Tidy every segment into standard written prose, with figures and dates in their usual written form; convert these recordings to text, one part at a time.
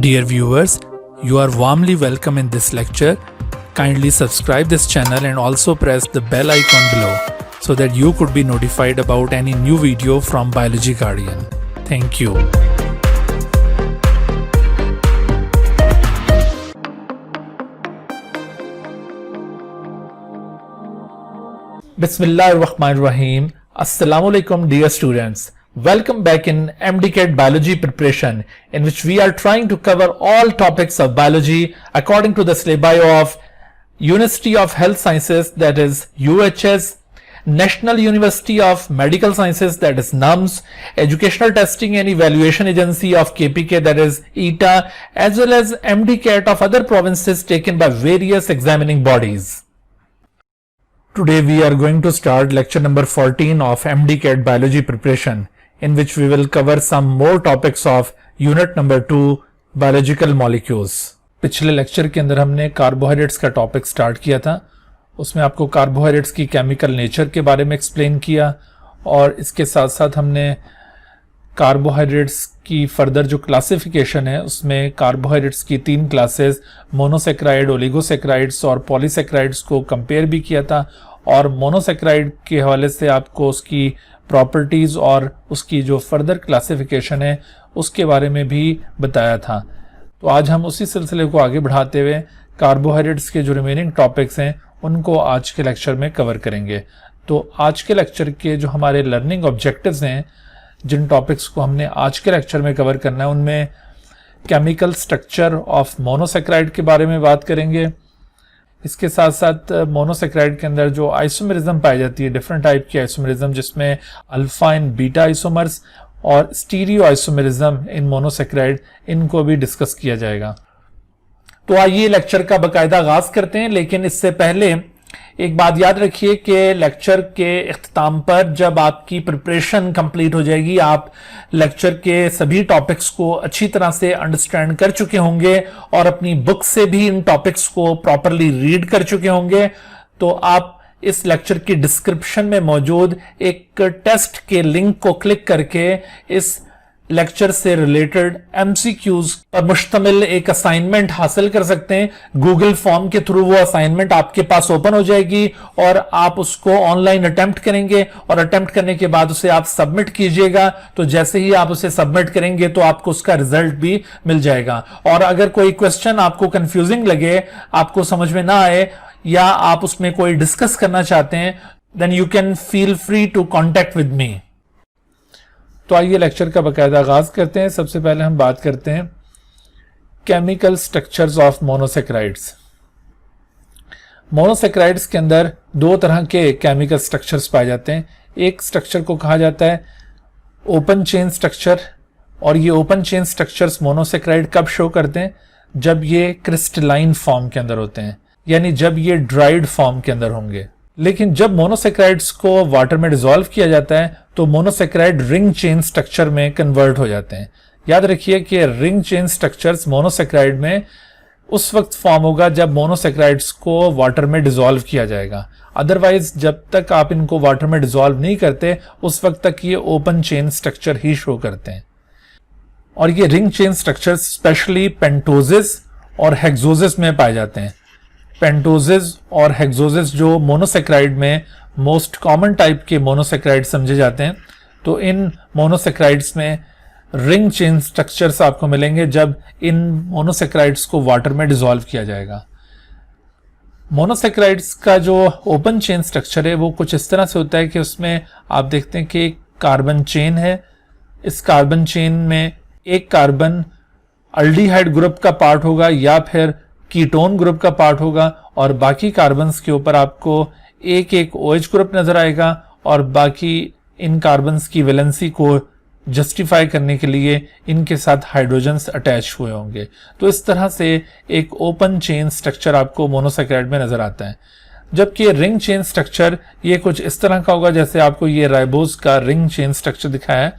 Dear viewers, you are warmly welcome in this lecture. Kindly subscribe this channel and also press the bell icon below so that you could be notified about any new video from Biology Guardian. Thank you. Bismillahirrahmanirrahim. Assalamu alaikum dear students. Welcome back in MDCAT Biology preparation, in which we are trying to cover all topics of biology according to the syllabi of University of Health Sciences, that is UHS, National University of Medical Sciences, that is NUMS, Educational Testing and Evaluation Agency of KPK, that is ETA, as well as MDCAT of other provinces taken by various examining bodies. Today we are going to start lecture number 14 of MDCAT Biology preparation, in which we will cover some more topics of unit number 2 biological molecules. पिछले lecture के अंदर हमने carbohydrates का topic start किया था. उसमें आपको carbohydrates की केमिकल नेचर के बारे में एक्सप्लेन किया और इसके साथ साथ हमने कार्बोहाइड्रेट्स की फर्दर जो क्लासिफिकेशन है उसमें कार्बोहाइड्रेट्स की 3 क्लासेस मोनोसेक्राइड, ओलिगोसेक्राइड्स और पॉलीसेक्राइड्स को कंपेयर भी किया था और मोनोसेक्राइड के हवाले से आपको उसकी प्रॉपर्टीज़ और उसकी जो फर्दर क्लासिफिकेशन है उसके बारे में भी बताया था. तो आज हम उसी सिलसिले को आगे बढ़ाते हुए कार्बोहाइड्रेट्स के जो रिमेनिंग टॉपिक्स हैं उनको आज के लेक्चर में कवर करेंगे. तो आज के लेक्चर के जो हमारे लर्निंग ऑब्जेक्टिव्स हैं, जिन टॉपिक्स को हमने आज के लेक्चर में कवर करना है, उनमें केमिकल स्ट्रक्चर ऑफ मोनोसेक्राइड के बारे में बात करेंगे. इसके साथ साथ मोनोसेक्राइड के अंदर जो आइसोमेरिज्म पाई जाती है, डिफरेंट टाइप की आइसोमेरिज्म, जिसमें अल्फा एंड बीटा आइसोमर्स और स्टीरियो आइसोमेरिज्म इन मोनोसेक्राइड, इनको भी डिस्कस किया जाएगा. तो आइए लेक्चर का बाकायदा आगाज करते हैं. लेकिन इससे पहले एक बात याद रखिए कि लेक्चर के इख्तिताम पर जब आपकी प्रिपरेशन कंप्लीट हो जाएगी, आप लेक्चर के सभी टॉपिक्स को अच्छी तरह से अंडरस्टैंड कर चुके होंगे और अपनी बुक से भी इन टॉपिक्स को प्रॉपरली रीड कर चुके होंगे, तो आप इस लेक्चर की डिस्क्रिप्शन में मौजूद एक टेस्ट के लिंक को क्लिक करके इस लेक्चर से रिलेटेड एमसीक्यूज पर मुश्तमिल एक असाइनमेंट हासिल कर सकते हैं. गूगल फॉर्म के थ्रू वो असाइनमेंट आपके पास ओपन हो जाएगी और आप उसको ऑनलाइन अटेम्प्ट करेंगे और अटेम्प्ट करने के बाद उसे आप सबमिट कीजिएगा. तो जैसे ही आप उसे सबमिट करेंगे तो आपको उसका रिजल्ट भी मिल जाएगा. और अगर कोई क्वेश्चन आपको कंफ्यूजिंग लगे, आपको समझ में ना आए या आप उसमें कोई डिस्कस करना चाहते हैं, then you can feel free to contact with me. तो आइए लेक्चर का बाकायदा आगाज करते हैं. सबसे पहले हम बात करते हैं chemical structures of monosaccharides. Monosaccharides के अंदर 2 तरह के केमिकल स्ट्रक्चर्स पाए जाते हैं. एक स्ट्रक्चर को कहा जाता है ओपन चेन स्ट्रक्चर, और ये ओपन चेन स्ट्रक्चर्स मोनोसेक्राइड कब शो करते हैं? जब ये क्रिस्टलाइन फॉर्म के अंदर होते हैं, यानी जब ये ड्राइड फॉर्म के अंदर होंगे. लेकिन जब मोनोसेक्राइड्स को वाटर में डिसॉल्व किया जाता है तो मोनोसेक्राइड रिंग चेन स्ट्रक्चर में कन्वर्ट हो जाते हैं. याद रखिए कि रिंग चेन स्ट्रक्चर्स मोनोसेक्राइड में उस वक्त फॉर्म होगा जब मोनोसेक्राइड्स को वाटर में डिसॉल्व किया जाएगा. अदरवाइज जब तक आप इनको वाटर में डिसॉल्व नहीं करते उस वक्त तक ये ओपन चेन स्ट्रक्चर ही शो करते हैं. और ये रिंग चेन स्ट्रक्चर्स स्पेशली पेंटोजेस और हेक्सोजेस में पाए जाते हैं. पेंटोजेस और हेक्सोजेस जो मोनोसेक्राइड में मोस्ट कॉमन टाइप के मोनोसेक्राइड समझे जाते हैं, तो इन मोनोसेक्राइड्स में रिंग चेन स्ट्रक्चर्स आपको मिलेंगे जब इन मोनोसेक्राइड्स को वाटर में डिसॉल्व किया जाएगा. मोनोसेक्राइड्स का जो ओपन चेन स्ट्रक्चर है वो कुछ इस तरह से होता है कि उसमें आप देखते हैं कि एक कार्बन चेन है. इस कार्बन चेन में एक कार्बन अल्डिहाइड ग्रुप का पार्ट होगा या फिर कीटोन ग्रुप का पार्ट होगा, और बाकी कार्बन्स के ऊपर आपको एक एक OH ग्रुप नजर आएगा और बाकी इन कार्बन्स की वैलेंसी को जस्टिफाई करने के लिए इनके साथ हाइड्रोजन्स अटैच हुए होंगे. तो इस तरह से एक ओपन चेन स्ट्रक्चर आपको मोनोसेक्राइड में नजर आता है. जबकि रिंग चेन स्ट्रक्चर ये कुछ इस तरह का होगा जैसे आपको ये राइबोज का रिंग चेन स्ट्रक्चर दिखाया है.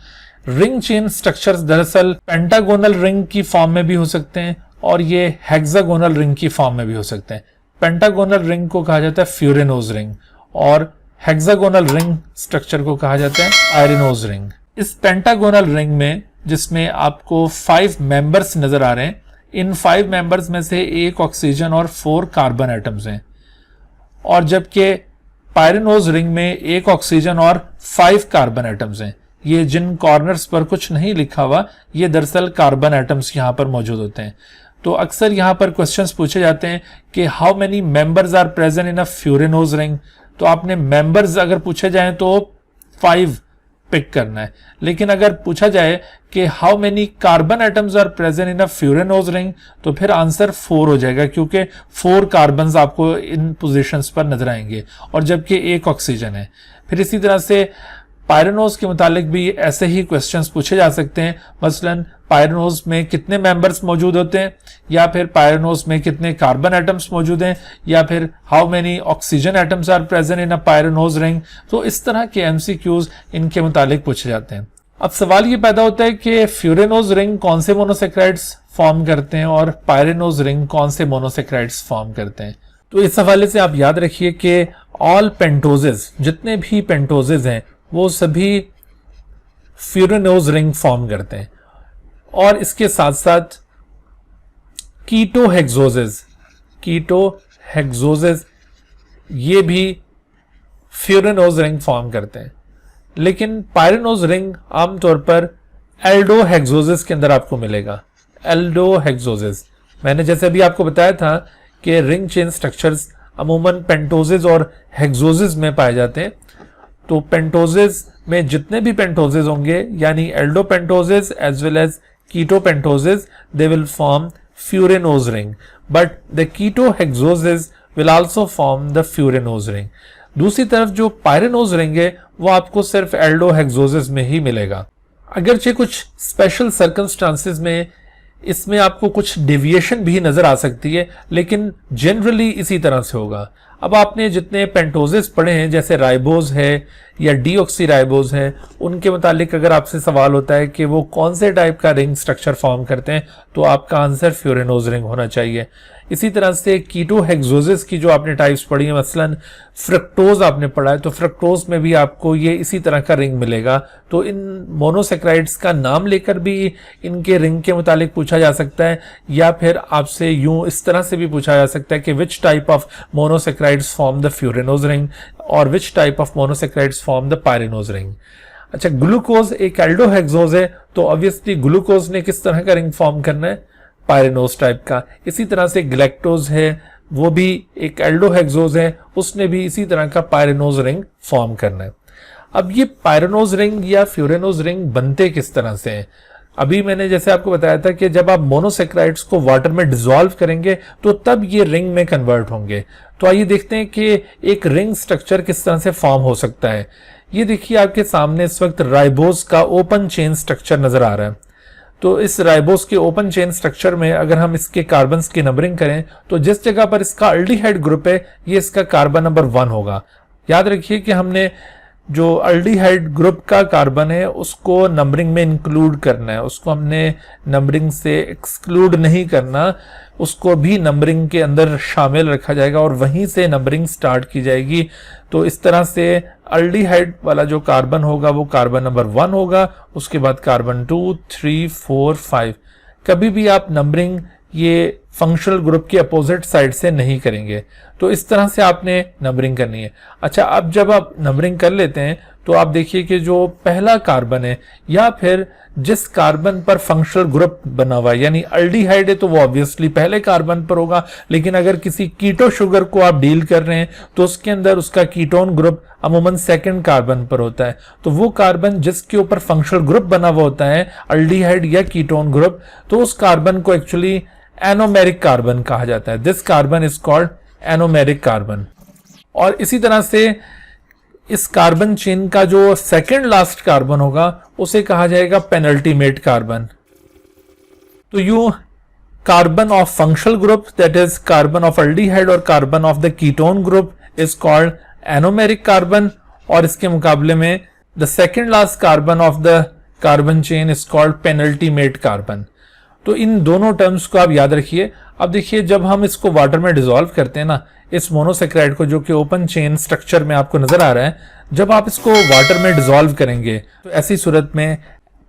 रिंग चेन स्ट्रक्चर्स दरअसल पेंटागोनल रिंग की फॉर्म में भी हो सकते हैं और ये हेक्सागोनल रिंग की फॉर्म में भी हो सकते हैं. पेंटागोनल रिंग को कहा जाता है फ्यूरेनोज रिंग और हेक्सागोनल रिंग स्ट्रक्चर को कहा जाता है आयरनोज रिंग. इस पेंटागोनल रिंग में जिसमें आपको 5 मेंबर्स नजर आ रहे हैं, इन 5 मेंबर्स में से एक ऑक्सीजन और 4 कार्बन एटम्स हैं, और जबकि पायरेनोज रिंग में एक ऑक्सीजन और 5 कार्बन एटम्स हैं। ये जिन कॉर्नर्स पर कुछ नहीं लिखा हुआ, ये दरअसल कार्बन एटम्स यहाँ पर मौजूद होते हैं। तो अक्सर यहाँ पर क्वेश्चंस पूछे जाते हैं कि how many members are present in a furanose ring. तो आपने मेंबर्स अगर पूछे जाएं तो 5 पिक करना है, लेकिन अगर पूछा जाए कि how many carbon atoms are present in a furanose ring तो फिर आंसर 4 हो जाएगा, क्योंकि 4 कार्बन्स आपको इन पोजीशंस पर नजर आएंगे, और जबकि एक ऑक्सीजन है। फिर इसी तरह से पायरेनोज के मुतालिक भी ऐसे ही क्वेश्चंस पूछे जा सकते हैं। मसलन पायरेनोज में कितने मेंबर्स मौजूद होते हैं, या फिर पायरेनोज में कितने कार्बन एटम्स मौजूद हैं, या फिर how many oxygen atoms are present in a pyranose ring. तो इस तरह के एमसीक्यूज इनके मुतालिक पूछे जाते हैं। अब सवाल ये पैदा होता है कि फ्यूरेनोज रिंग कौन से मोनोसेक्राइड्स फॉर्म करते हैं और पायरेनोज रिंग कौन से मोनोसेक्राइड्स फॉर्म करते हैं। तो इस हवाले से आप याद रखिए कि ऑल पेंटोजेज, जितने भी पेंटोजेज हैं वो सभी फ्यूरेनोज रिंग फॉर्म करते हैं, और इसके साथ साथ कीटोहेक्सोजेज ये भी फ्यूरेनोज रिंग फॉर्म करते हैं। लेकिन पायरेनोज रिंग आमतौर पर एल्डोहेक्सोजेज के अंदर आपको मिलेगा। एल्डोहेक्सोजेज, मैंने जैसे अभी आपको बताया था कि रिंग चेन स्ट्रक्चर्स अमूमन पेंटोजेज और हेक्सोजेज में पाए जाते हैं। तो पेंटोजेज में जितने भी पेंटोजेज होंगे, यानी aldo pentoses as well as keto pentoses, they will form furanose ring, but the keto hexoses will also form the furanose ring. दूसरी तरफ जो पायरेनोज रिंग है वो आपको सिर्फ एल्डो हेक्सोजेज में ही मिलेगा। अगरचे कुछ स्पेशल सर्कमस्टांसेस में इसमें आपको कुछ डेविएशन भी नजर आ सकती है, लेकिन जनरली इसी तरह से होगा। अब आपने जितने पेंटोजेस पढ़े हैं, जैसे राइबोज है या डीऑक्सी राइबोज है, उनके मुतालिक अगर आपसे सवाल होता है कि वो कौन से टाइप का रिंग स्ट्रक्चर फॉर्म करते हैं, तो आपका आंसर फ्यूरेनोज रिंग होना चाहिए। इसी तरह से कीटो हेक्सोजेस की जो आपने टाइप्स पढ़ी है, मसलन फ्रक्टोज आपने पढ़ा है, तो फ्रक्टोज में भी आपको ये इसी तरह का रिंग मिलेगा। तो इन मोनोसेक्राइड्स का नाम लेकर भी इनके रिंग के मुतालिक पूछा जा सकता है, या फिर आपसे यूं इस तरह से भी पूछा जा सकता है कि which type of monosaccharides form the furanose ring और which type of monosaccharides form the pyranose ring. अच्छा, ग्लूकोज एक एल्डोहेक्सोज है, तो ऑब्वियसली ग्लूकोज ने किस तरह का रिंग फॉर्म करना है, पायरेनोज टाइप का। इसी तरह से ग्लैक्टोज है, वो भी एक एल्डोहेक्सोज है, उसने भी इसी तरह का पायरेनोज रिंग फॉर्म करना है। अब ये पायरेनोज रिंग या फ्यूरेनोज रिंग बनते किस तरह से हैं? अभी मैंने जैसे आपको बताया था कि जब आप मोनोसेक्राइड्स को वाटर में डिसॉल्व करेंगे तो तब ये रिंग में कन्वर्ट होंगे। तो आइए देखते हैं कि एक रिंग स्ट्रक्चर किस तरह से फॉर्म हो सकता है। ये देखिए आपके सामने इस वक्त राइबोज का ओपन चेन स्ट्रक्चर नजर आ रहा है। तो इस राइबोज के ओपन चेन स्ट्रक्चर में अगर हम इसके कार्बन्स की नंबरिंग करें तो जिस जगह पर इसका अल्डिहाइड ग्रुप है ये इसका कार्बन नंबर 1 होगा। याद रखिए कि हमने जो अल्डिहाइड ग्रुप का कार्बन है उसको नंबरिंग में इंक्लूड करना है, उसको हमने नंबरिंग से एक्सक्लूड नहीं करना, उसको भी नंबरिंग के अंदर शामिल रखा जाएगा और वहीं से नंबरिंग स्टार्ट की जाएगी। तो इस तरह से अल्डिहाइड वाला जो कार्बन होगा वो कार्बन नंबर 1 होगा, उसके बाद कार्बन 2, 3, 4, 5। कभी भी आप नंबरिंग ये फंक्शनल ग्रुप की अपोजिट साइड से नहीं करेंगे। तो इस तरह से आपने नंबरिंग करनी है। अच्छा, अब जब आप नंबरिंग कर लेते हैं तो आप देखिए कि जो पहला कार्बन है या फिर जिस कार्बन पर फंक्शनल ग्रुप बना हुआ है, यानी अल्डिहाइड है तो वो ऑब्वियसली पहले कार्बन पर होगा, लेकिन अगर किसी कीटो शुगर को आप डील कर रहे हैं तो उसके अंदर उसका कीटोन ग्रुप अमूमन सेकंड कार्बन पर होता है। तो वो कार्बन जिसके ऊपर फंक्शनल ग्रुप बना हुआ होता है, अल्डिहाइड या कीटोन ग्रुप, तो उस कार्बन को एक्चुअली एनोमेरिक कार्बन कहा जाता है। This carbon is called anomeric carbon. और इसी तरह से इस कार्बन चेन का जो सेकंड लास्ट कार्बन होगा उसे कहा जाएगा पेनल्टीमेट कार्बन। तो यूं carbon of functional group, that is carbon of aldehyde और carbon of the ketone group is called anomeric carbon, और इसके मुकाबले में the second last carbon of the carbon chain is called penultimate carbon. तो इन दोनों टर्म्स को आप याद रखिए। अब देखिए, जब हम इसको वाटर में डिसॉल्व करते हैं ना, इस मोनोसेक्राइड को जो कि ओपन चेन स्ट्रक्चर में आपको नजर आ रहा है, जब आप इसको वाटर में डिसॉल्व करेंगे तो ऐसी सूरत में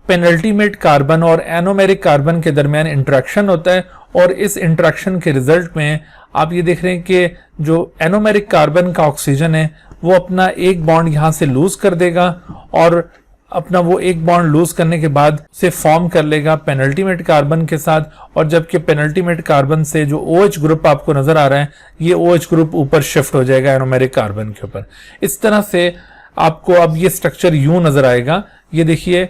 पेनल्टीमेट कार्बन और एनोमेरिक कार्बन के दरमियान इंटरेक्शन होता है और इस इंटरेक्शन के रिजल्ट में आप ये देख रहे हैं कि जो एनोमेरिक कार्बन का ऑक्सीजन है वो अपना एक बॉन्ड यहां से लूज कर देगा और अपना वो एक बॉन्ड लूज करने के बाद से फॉर्म कर लेगा पेनल्टीमेट कार्बन के साथ, और जबकि पेनल्टीमेट कार्बन से जो OH ग्रुप आपको नजर आ रहा है ये OH ग्रुप ऊपर शिफ्ट हो जाएगा एनोमेरिक कार्बन के ऊपर। इस तरह से आपको अब ये स्ट्रक्चर यूं नजर आएगा। ये देखिए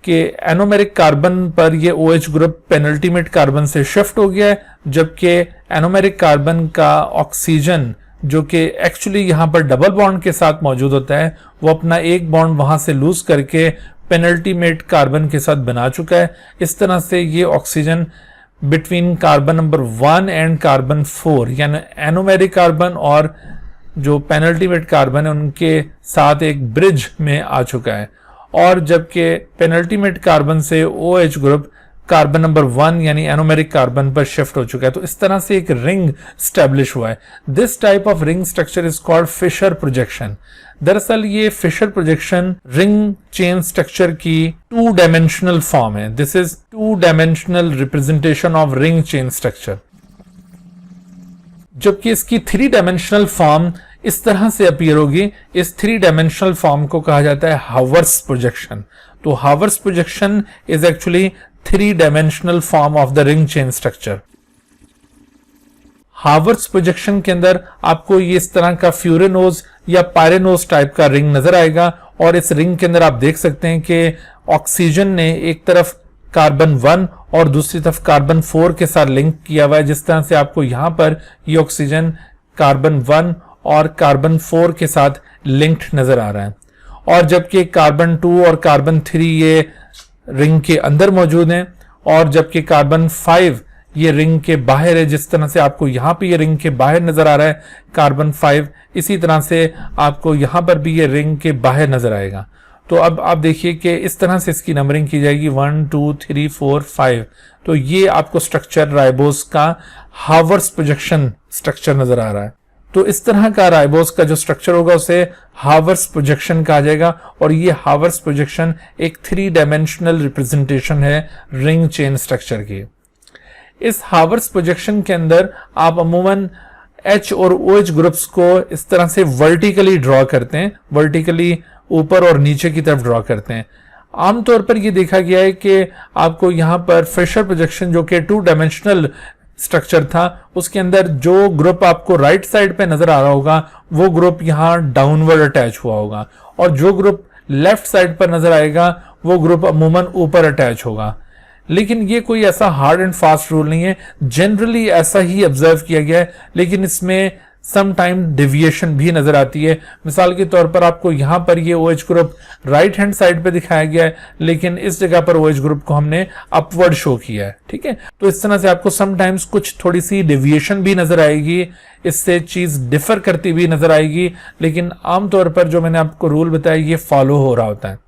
कि एनोमेरिक कार्बन पर ये OH ग्रुप पेनल्टीमेट कार्बन से शिफ्ट हो गया है, जबकि एनोमेरिक कार्बन का ऑक्सीजन जो कि एक्चुअली यहां पर डबल बॉन्ड के साथ मौजूद होता है वो अपना एक बॉन्ड वहां से लूज करके पेनल्टीमेट कार्बन के साथ बना चुका है। इस तरह से ये oxygen between carbon number 1 and carbon 4 यानी एनोमेरिक कार्बन और जो पेनल्टीमेट कार्बन है उनके साथ एक ब्रिज में आ चुका है, और जबकि पेनल्टीमेट कार्बन से OH ग्रुप कार्बन नंबर 1 यानी एनोमेरिक कार्बन पर शिफ्ट हो चुका है। तो इस तरह से एक रिंग स्टैब्लिश हुआ है। This type of ring structure is called Fischer projection. दरअसल ये Fischer projection ring chain structure की 2 डायमेंशनल फॉर्म है। This is 2 dimensional representation of ring chain structure, जबकि इसकी 3 डायमेंशनल फॉर्म इस तरह से अपीयर होगी। इस 3 डायमेंशनल फॉर्म को कहा जाता है हावर्स प्रोजेक्शन। तो hours projection is actually 3 dimensional form of the ring chain structure. Hours projection के अंदर आपको ये इस तरह का फ्यूरेनोज या पायरेनोज टाइप का रिंग नजर आएगा, और इस रिंग के अंदर आप देख सकते हैं कि ऑक्सीजन ने एक तरफ कार्बन 1 और दूसरी तरफ कार्बन 4 के साथ लिंक किया हुआ है। जिस तरह से आपको यहां पर ये ऑक्सीजन कार्बन 1 और कार्बन 4 के साथ लिंक्ड नजर आ रहा है, और जबकि कार्बन 2 और कार्बन 3 ये रिंग के अंदर मौजूद हैं, और जबकि कार्बन 5 ये रिंग के बाहर है। जिस तरह से आपको यहां पे ये रिंग के बाहर नजर आ रहा है कार्बन 5, इसी तरह से आपको यहां पर भी ये रिंग के बाहर नजर आएगा। तो अब आप देखिए कि इस तरह से इसकी नंबरिंग की जाएगी 1 2 3 4 5। तो ये आपको स्ट्रक्चर राइबोस का हावर्स प्रोजेक्शन स्ट्रक्चर नजर आ रहा है। तो इस तरह का राइबोस का जो स्ट्रक्चर होगा उसे हावर्स प्रोजेक्शन कहा जाएगा, और ये हावर्स प्रोजेक्शन एक 3 डायमेंशनल रिप्रेजेंटेशन है रिंग चेन स्ट्रक्चर की। इस हावर्स प्रोजेक्शन के अंदर आप अमूमन H और OH ग्रुप्स को इस तरह से वर्टिकली ड्रॉ करते हैं, वर्टिकली ऊपर और नीचे की तरफ ड्रॉ करते हैं। आमतौर पर यह देखा गया है कि आपको यहां पर फिशर प्रोजेक्शन जो कि 2 डायमेंशनल स्ट्रक्चर था उसके अंदर जो ग्रुप आपको राइट साइड पे नजर आ रहा होगा वो ग्रुप यहां डाउनवर्ड अटैच हुआ होगा, और जो ग्रुप लेफ्ट साइड पर नजर आएगा वो ग्रुप अमूमन ऊपर अटैच होगा। लेकिन ये कोई ऐसा हार्ड एंड फास्ट रूल नहीं है, जनरली ऐसा ही ऑब्जर्व किया गया है, लेकिन इसमें सम टाइम डेविएशन भी नजर आती है। मिसाल के तौर पर आपको यहां पर ये OH group right hand side पे दिखाया गया है, लेकिन इस जगह पर OH ग्रुप को हमने अपवर्ड शो किया है। ठीक है, तो इस तरह से आपको समटाइम्स कुछ थोड़ी सी डेविएशन भी नजर आएगी, इससे चीज डिफर करती हुई नजर आएगी, लेकिन आमतौर पर जो मैंने आपको रूल बताया ये फॉलो हो रहा होता है।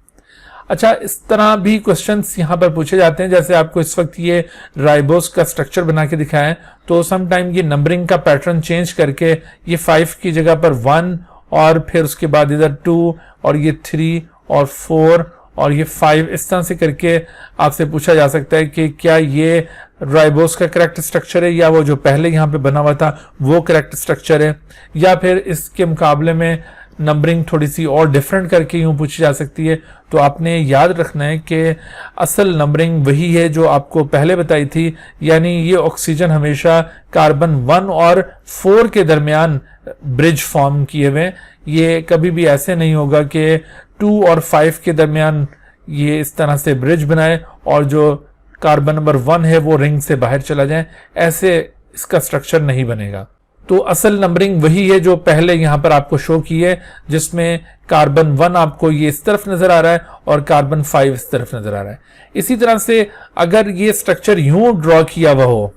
अच्छा, इस तरह भी क्वेश्चंस यहां पर पूछे जाते हैं, जैसे आपको इस वक्त ये राइबोस का स्ट्रक्चर बना के दिखाया है, तो समटाइम ये नंबरिंग का पैटर्न चेंज करके ये 5 की जगह पर 1 और फिर उसके बाद इधर 2 और ये 3 और 4 और ये 5 इस तरह से करके आपसे पूछा जा सकता है कि क्या ये राइबोस का करेक्ट स्ट्रक्चर है या वो जो पहले यहाँ पे बना हुआ था वो करेक्ट स्ट्रक्चर है, या फिर इसके मुकाबले में नंबरिंग थोड़ी सी और डिफरेंट करके यूं पूछी जा सकती है। तो आपने याद रखना है कि असल नंबरिंग वही है जो आपको पहले बताई थी, यानी ये ऑक्सीजन हमेशा कार्बन 1 और 4 के दरमियान ब्रिज फॉर्म किए हुए, ये कभी भी ऐसे नहीं होगा कि 2 और 5 के दरमियान ये इस तरह से ब्रिज बनाए और जो कार्बन नंबर 1 है वो रिंग से बाहर चला जाए, ऐसे इसका स्ट्रक्चर नहीं बनेगा। तो असल नंबरिंग वही है जो पहले यहां पर आपको शो की है, जिसमें कार्बन 1 आपको ये इस तरफ नजर आ रहा है और कार्बन 5 इस तरफ नजर आ रहा है। इसी तरह से अगर ये स्ट्रक्चर यूं ड्रॉ किया हुआ हो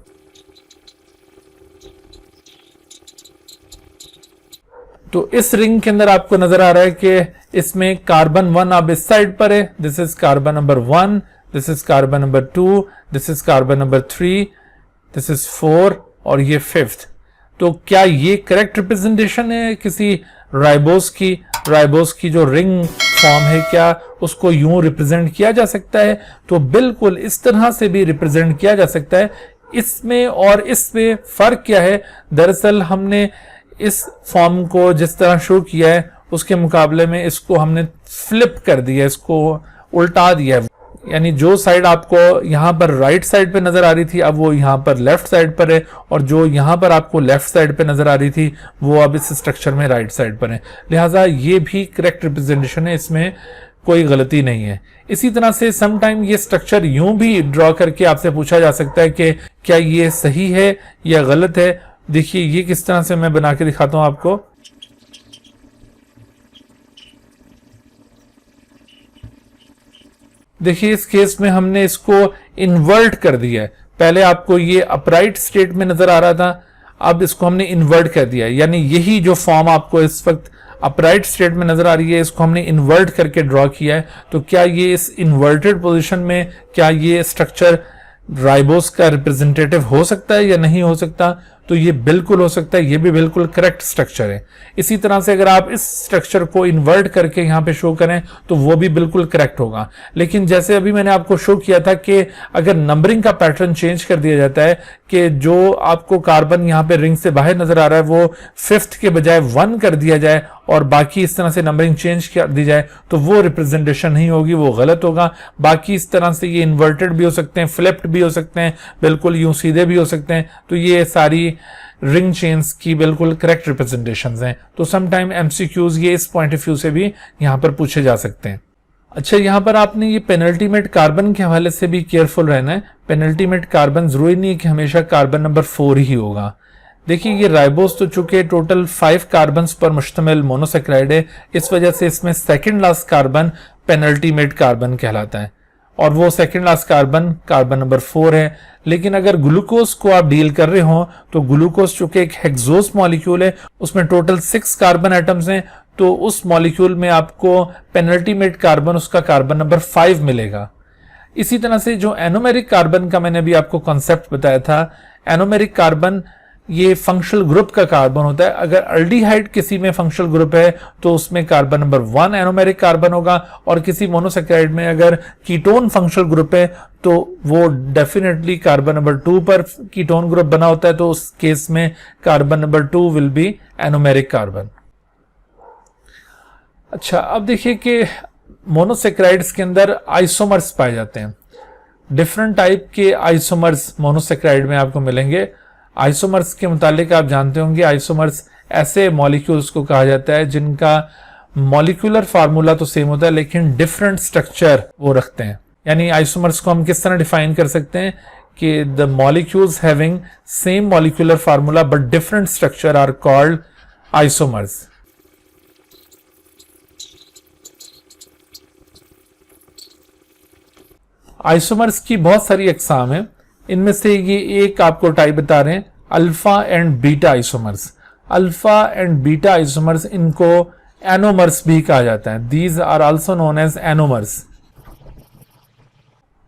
तो इस रिंग के अंदर आपको नजर आ रहा है कि इसमें कार्बन 1 अब इस साइड पर है, this is carbon number 1, this is carbon number 2, this is carbon number 3, this is 4 और ये 5th। तो क्या ये करेक्ट रिप्रेजेंटेशन है किसी राइबोस की जो रिंग फॉर्म है, क्या उसको यूं रिप्रेजेंट किया जा सकता है? तो बिल्कुल इस तरह से भी रिप्रेजेंट किया जा सकता है। इसमें और इसमें फ़र्क क्या है? दरअसल हमने इस फॉर्म को जिस तरह शो किया है उसके मुकाबले में इसको हमने फ्लिप कर दिया, इसको उल्टा दिया है। यानी जो साइड आपको यहाँ पर राइट साइड पे नजर आ रही थी अब वो यहाँ पर लेफ्ट साइड पर है, और जो यहाँ पर आपको लेफ्ट साइड पे नजर आ रही थी वो अब इस स्ट्रक्चर में राइट साइड पर है। लिहाजा ये भी करेक्ट रिप्रेजेंटेशन है, इसमें कोई गलती नहीं है। इसी तरह से सम टाइम ये स्ट्रक्चर यूं भी ड्रॉ करके आपसे पूछा जा सकता है कि क्या ये सही है या गलत है। देखिए ये किस तरह से मैं बना के दिखाता हूं आपको। देखिए इस केस में हमने इसको इन्वर्ट कर दिया है। पहले आपको ये अपराइट स्टेट में नजर आ रहा था, अब इसको हमने इन्वर्ट कर दिया है। यानी यही जो फॉर्म आपको इस वक्त अपराइट स्टेट में नजर आ रही है इसको हमने इन्वर्ट करके ड्रॉ किया है। तो क्या ये इस इन्वर्टेड पोजीशन में क्या ये स्ट्रक्चर राइबोस का रिप्रेजेंटेटिव हो सकता है या नहीं हो सकता? तो ये बिल्कुल हो सकता है, ये भी बिल्कुल करेक्ट स्ट्रक्चर है। इसी तरह से अगर आप इस स्ट्रक्चर को इन्वर्ट करके यहाँ पे शो करें तो वो भी बिल्कुल करेक्ट होगा। लेकिन जैसे अभी मैंने आपको शो किया था कि अगर नंबरिंग का पैटर्न चेंज कर दिया जाता है कि जो आपको कार्बन यहाँ पे रिंग से बाहर नजर आ रहा है वो 5th के बजाय 1 कर दिया जाए और बाकी इस तरह से नंबरिंग चेंज कर दी जाए तो वो रिप्रेजेंटेशन नहीं होगी, वो गलत होगा। बाकी इस तरह से ये इन्वर्टेड भी हो सकते हैं, फ्लिप्ड भी हो सकते हैं, बिल्कुल यूं सीधे भी हो सकते हैं। तो ये सारी रिंग चेन्स की बिल्कुल करेक्ट रिप्रेजेंटेशंस हैं। तो सम टाइम एमसीक्यूज ये इस पॉइंट ऑफ व्यू से भी यहाँ पर पूछे जा सकते हैं। अच्छा, यहाँ पर आपने ये पेनल्टीमेट कार्बन के हवाले से भी केयरफुल रहना है। पेनल्टीमेट कार्बन जरूरी नहीं है कि हमेशा कार्बन नंबर 4 ही होगा। देखिए ये राइबोस तो चूंकि टोटल 5 कार्बन पर मुश्तमिल मोनोसेक्राइड है, इस वजह से इसमें second last carbon penultimate carbon कहलाता है और वो second last carbon carbon number 4 है। लेकिन अगर ग्लूकोज को आप डील कर रहे हो तो ग्लूकोज चूंकि एक हेक्सोस मॉलिक्यूल है, उसमें टोटल 6 कार्बन एटम्स हैं, तो उस मॉलिक्यूल में आपको पेनल्टीमेट कार्बन उसका कार्बन नंबर 5 मिलेगा। इसी तरह से जो एनोमेरिक कार्बन का मैंने अभी आपको कॉन्सेप्ट बताया था, एनोमेरिक कार्बन ये फंक्शनल ग्रुप का कार्बन होता है। अगर अल्डिहाइड किसी में फंक्शनल ग्रुप है तो उसमें कार्बन नंबर 1 एनोमेरिक कार्बन होगा, और किसी मोनोसेक्राइड में अगर कीटोन फंक्शनल ग्रुप है तो वो डेफिनेटली कार्बन नंबर 2 पर कीटोन ग्रुप बना होता है, तो उस केस में carbon number 2 will be anomeric carbon. अच्छा, अब देखिए कि मोनोसेक्राइड्स के अंदर आइसोमर्स पाए जाते हैं। डिफरेंट टाइप के आइसोमर्स मोनोसेक्राइड में आपको मिलेंगे। आइसोमर्स के मुतालिक आप जानते होंगे, आइसोमर्स ऐसे मॉलिक्यूल्स को कहा जाता है जिनका मॉलिक्यूलर फार्मूला तो सेम होता है लेकिन डिफरेंट स्ट्रक्चर वो रखते हैं। यानी आइसोमर्स को हम किस तरह डिफाइन कर सकते हैं कि the molecules having same molecular formula but different structure are called isomers. Isomers की बहुत सारी अकसाम है, इनमें से ये एक आपको टाइप बता रहे हैं, alpha and beta isomers. Alpha and beta isomers, इनको एनोमर्स भी कहा जाता है। These are also known as anomers.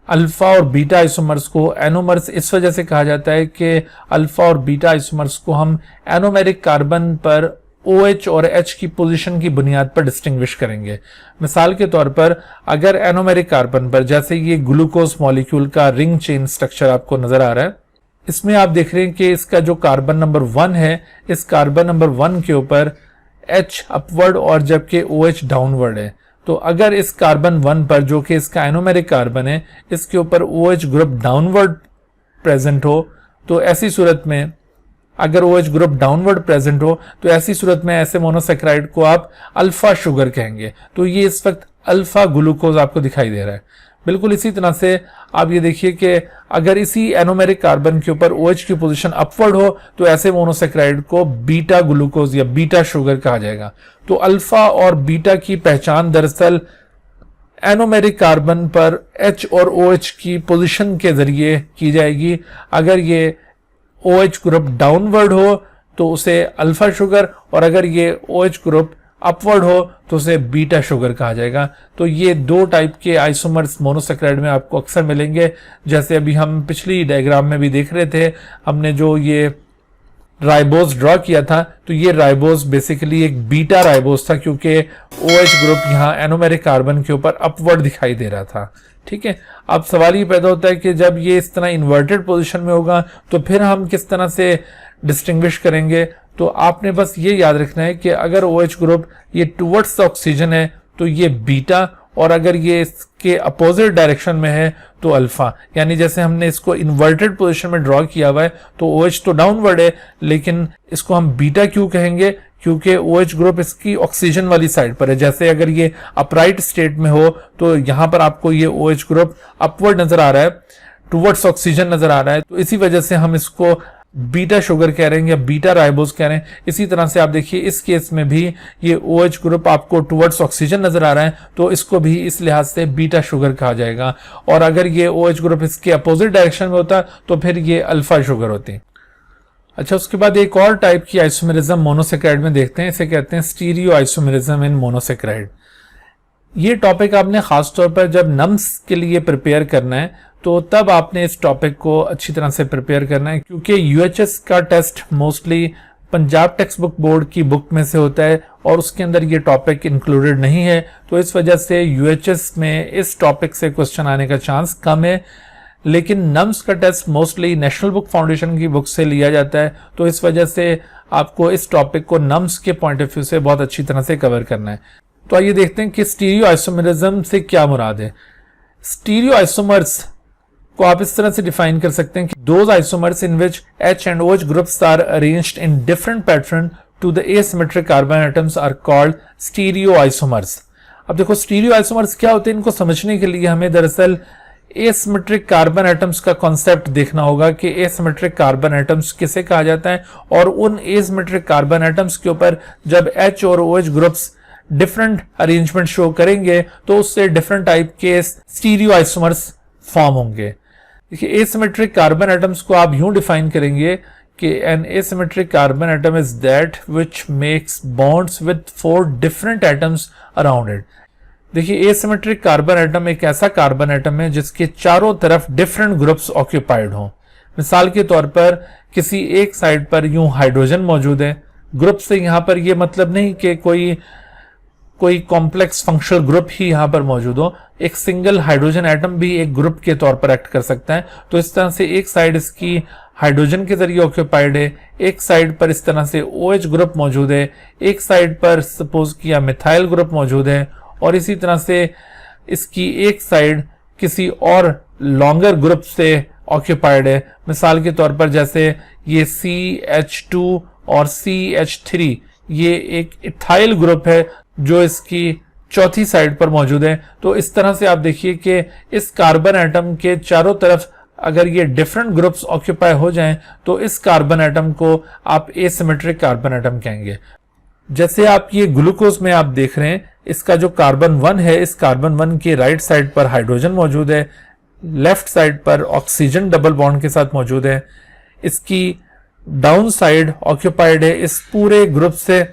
Alpha और बीटा आइसोमर्स को एनोमर्स इस वजह से कहा जाता है कि अल्फा और बीटा आइसोमर्स को हम एनोमेरिक कार्बन पर OH और H की पोजीशन की बुनियाद पर डिस्टिंग्विश करेंगे। मिसाल के तौर पर अगर एनोमेरिक कार्बन पर, जैसे ये ग्लूकोज मॉलिक्यूल का रिंग चेन स्ट्रक्चर आपको नजर आ रहा है, इसमें आप देख रहे हैं कि इसका जो कार्बन नंबर 1 है, इस कार्बन नंबर 1 के ऊपर H अपवर्ड और जबकि OH डाउनवर्ड है। तो अगर इस कार्बन 1 पर, जो कि इसका एनोमेरिक कार्बन है, इसके ऊपर OH ग्रुप डाउनवर्ड प्रेजेंट हो, तो ऐसी सूरत में अगर OH ग्रुप डाउनवर्ड प्रेजेंट हो तो ऐसी सूरत में ऐसे मोनोसेक्राइड को आप अल्फा शुगर कहेंगे। तो ये इस वक्त अल्फा ग्लूकोज आपको दिखाई दे रहा है। बिल्कुल इसी तरह से आप ये देखिए कि अगर इसी एनोमेरिक कार्बन के ऊपर OH की पोजीशन अपवर्ड हो तो ऐसे मोनोसेक्राइड को बीटा ग्लूकोज या बीटा शुगर कहा जाएगा। तो अल्फा और बीटा की पहचान दरअसल एनोमेरिक कार्बन पर H और OH की पोजीशन के जरिए की जाएगी। अगर ये OH ग्रुप डाउनवर्ड हो तो उसे अल्फा शुगर, और अगर ये OH ग्रुप अपवर्ड हो तो उसे बीटा शुगर कहा जाएगा। तो ये दो टाइप के आइसोमर्स मोनोसेक्राइड में आपको अक्सर मिलेंगे। जैसे अभी हम पिछली डायग्राम में भी देख रहे थे, हमने जो ये राइबोज ड्रॉ किया था, तो ये राइबोज बेसिकली एक बीटा राइबोज था, क्योंकि OH ग्रुप यहाँ एनोमेरिक कार्बन के ऊपर अपवर्ड दिखाई दे रहा था। ठीक है, अब सवाल ये पैदा होता है कि जब ये इस तरह इन्वर्टेड पोजीशन में होगा तो फिर हम किस तरह से डिस्टिंग्विश करेंगे। तो आपने बस ये याद रखना है कि अगर OH ग्रुप ये टुवर्ड्स ऑक्सीजन है तो ये बीटा, और अगर ये इसके अपोजिट डायरेक्शन में है तो अल्फा। यानी जैसे हमने इसको इन्वर्टेड पोजीशन में ड्रॉ किया हुआ है तो OH तो डाउनवर्ड है, लेकिन इसको हम बीटा क्यों कहेंगे, क्योंकि OH ग्रुप इसकी ऑक्सीजन वाली साइड पर है। जैसे अगर ये अपराइट स्टेट में हो तो यहां पर आपको ये OH ग्रुप अपवर्ड नजर आ रहा है, टुवर्ड्स ऑक्सीजन नजर आ रहा है, तो इसी वजह से हम इसको बीटा शुगर कह रहे हैं या बीटा राइबोज कह रहे हैं। इसी तरह से आप देखिए इस केस में भी ये OH ग्रुप आपको टुवर्ड्स ऑक्सीजन नजर आ रहा है, तो इसको भी इस लिहाज से बीटा शुगर कहा जाएगा। और अगर ये OH ग्रुप इसके अपोजिट डायरेक्शन में होता तो फिर ये अल्फा शुगर होती। अच्छा, उसके बाद एक और टाइप की आइसोमेरिज्म मोनोसेक्राइड में देखते हैं, इसे कहते हैं स्टीरियो आइसोमेरिज्म इन मोनोसेक्राइड। ये टॉपिक आपने खासतौर पर जब नम्स के लिए प्रिपेयर करना है तो तब आपने इस टॉपिक को अच्छी तरह से प्रिपेयर करना है, क्योंकि UHS का test mostly Punjab text book board की बुक में से होता है और उसके अंदर ये टॉपिक इंक्लूडेड नहीं है। तो इस वजह से UHS में इस टॉपिक से क्वेश्चन आने का चांस कम है, लेकिन नम्स का test mostly National Book Foundation की बुक से लिया जाता है। तो इस वजह से आपको इस टॉपिक को नम्स के पॉइंट ऑफ व्यू से बहुत अच्छी तरह से कवर करना है। तो आइए देखते हैं कि स्टीरियो आइसोमेरिज्म से क्या मुराद है। स्टीरियो आइसोमर्स को आप इस तरह से डिफाइन कर सकते हैं कि those isomers in which H and OH groups are arranged in different pattern to the asymmetric carbon atoms are called stereo isomers. अब देखो स्टीरियो आइसोमर्स क्या होते हैं, इनको समझने के लिए हमें दरअसल एसिमेट्रिक कार्बन एटम्स का कॉन्सेप्ट देखना होगा कि एसिमेट्रिक कार्बन एटम्स किसे कहा जाता है, और उन एसिमेट्रिक कार्बन एटम्स के ऊपर जब H और OH groups different arrangement show करेंगे तो उससे डिफरेंट टाइप के स्टीरियो आइसोमर्स फॉर्म होंगे। देखिए एसिमेट्रिक कार्बन एटम्स को आप यूं डिफाइन करेंगे कि an asymmetric carbon atom is that which makes bonds with 4 different atoms around it. देखिए एसिमेट्रिक कार्बन एटम एक ऐसा कार्बन एटम है जिसके चारों तरफ डिफरेंट ग्रुप्स ऑक्यूपाइड हों। मिसाल के तौर पर किसी एक साइड पर यूं हाइड्रोजन मौजूद है। ग्रुप से यहां पर यह मतलब नहीं कि कोई कॉम्प्लेक्स फंक्शनल ग्रुप ही यहां पर मौजूद हो, एक सिंगल हाइड्रोजन एटम भी एक ग्रुप के तौर पर एक्ट कर सकता है। तो इस तरह से एक साइड इसकी हाइड्रोजन के जरिए ऑक्यूपाइड है, एक साइड पर इस तरह से OH ग्रुप मौजूद है, एक साइड पर सपोज किया मिथाइल ग्रुप मौजूद है, और इसी तरह से इसकी एक साइड किसी और लॉन्गर ग्रुप से ऑक्यूपाइड है। मिसाल के तौर पर जैसे ये CH2 और CH3, ये एक इथाइल ग्रुप है जो इसकी चौथी साइड पर मौजूद है। तो इस तरह से आप देखिए कि इस कार्बन एटम के चारों तरफ अगर ये डिफरेंट ग्रुप्स ऑक्यूपाई हो जाएं तो इस कार्बन एटम को आप एसिमेट्रिक कार्बन एटम कहेंगे। जैसे आप ये ग्लूकोज में आप देख रहे हैं, इसका जो कार्बन 1 है, इस कार्बन 1 के राइट साइड पर हाइड्रोजन मौजूद है, लेफ्ट साइड पर ऑक्सीजन डबल बॉन्ड के साथ मौजूद है, इसकी डाउन साइड ऑक्यूपाइड है इस पूरे ग्रुप से,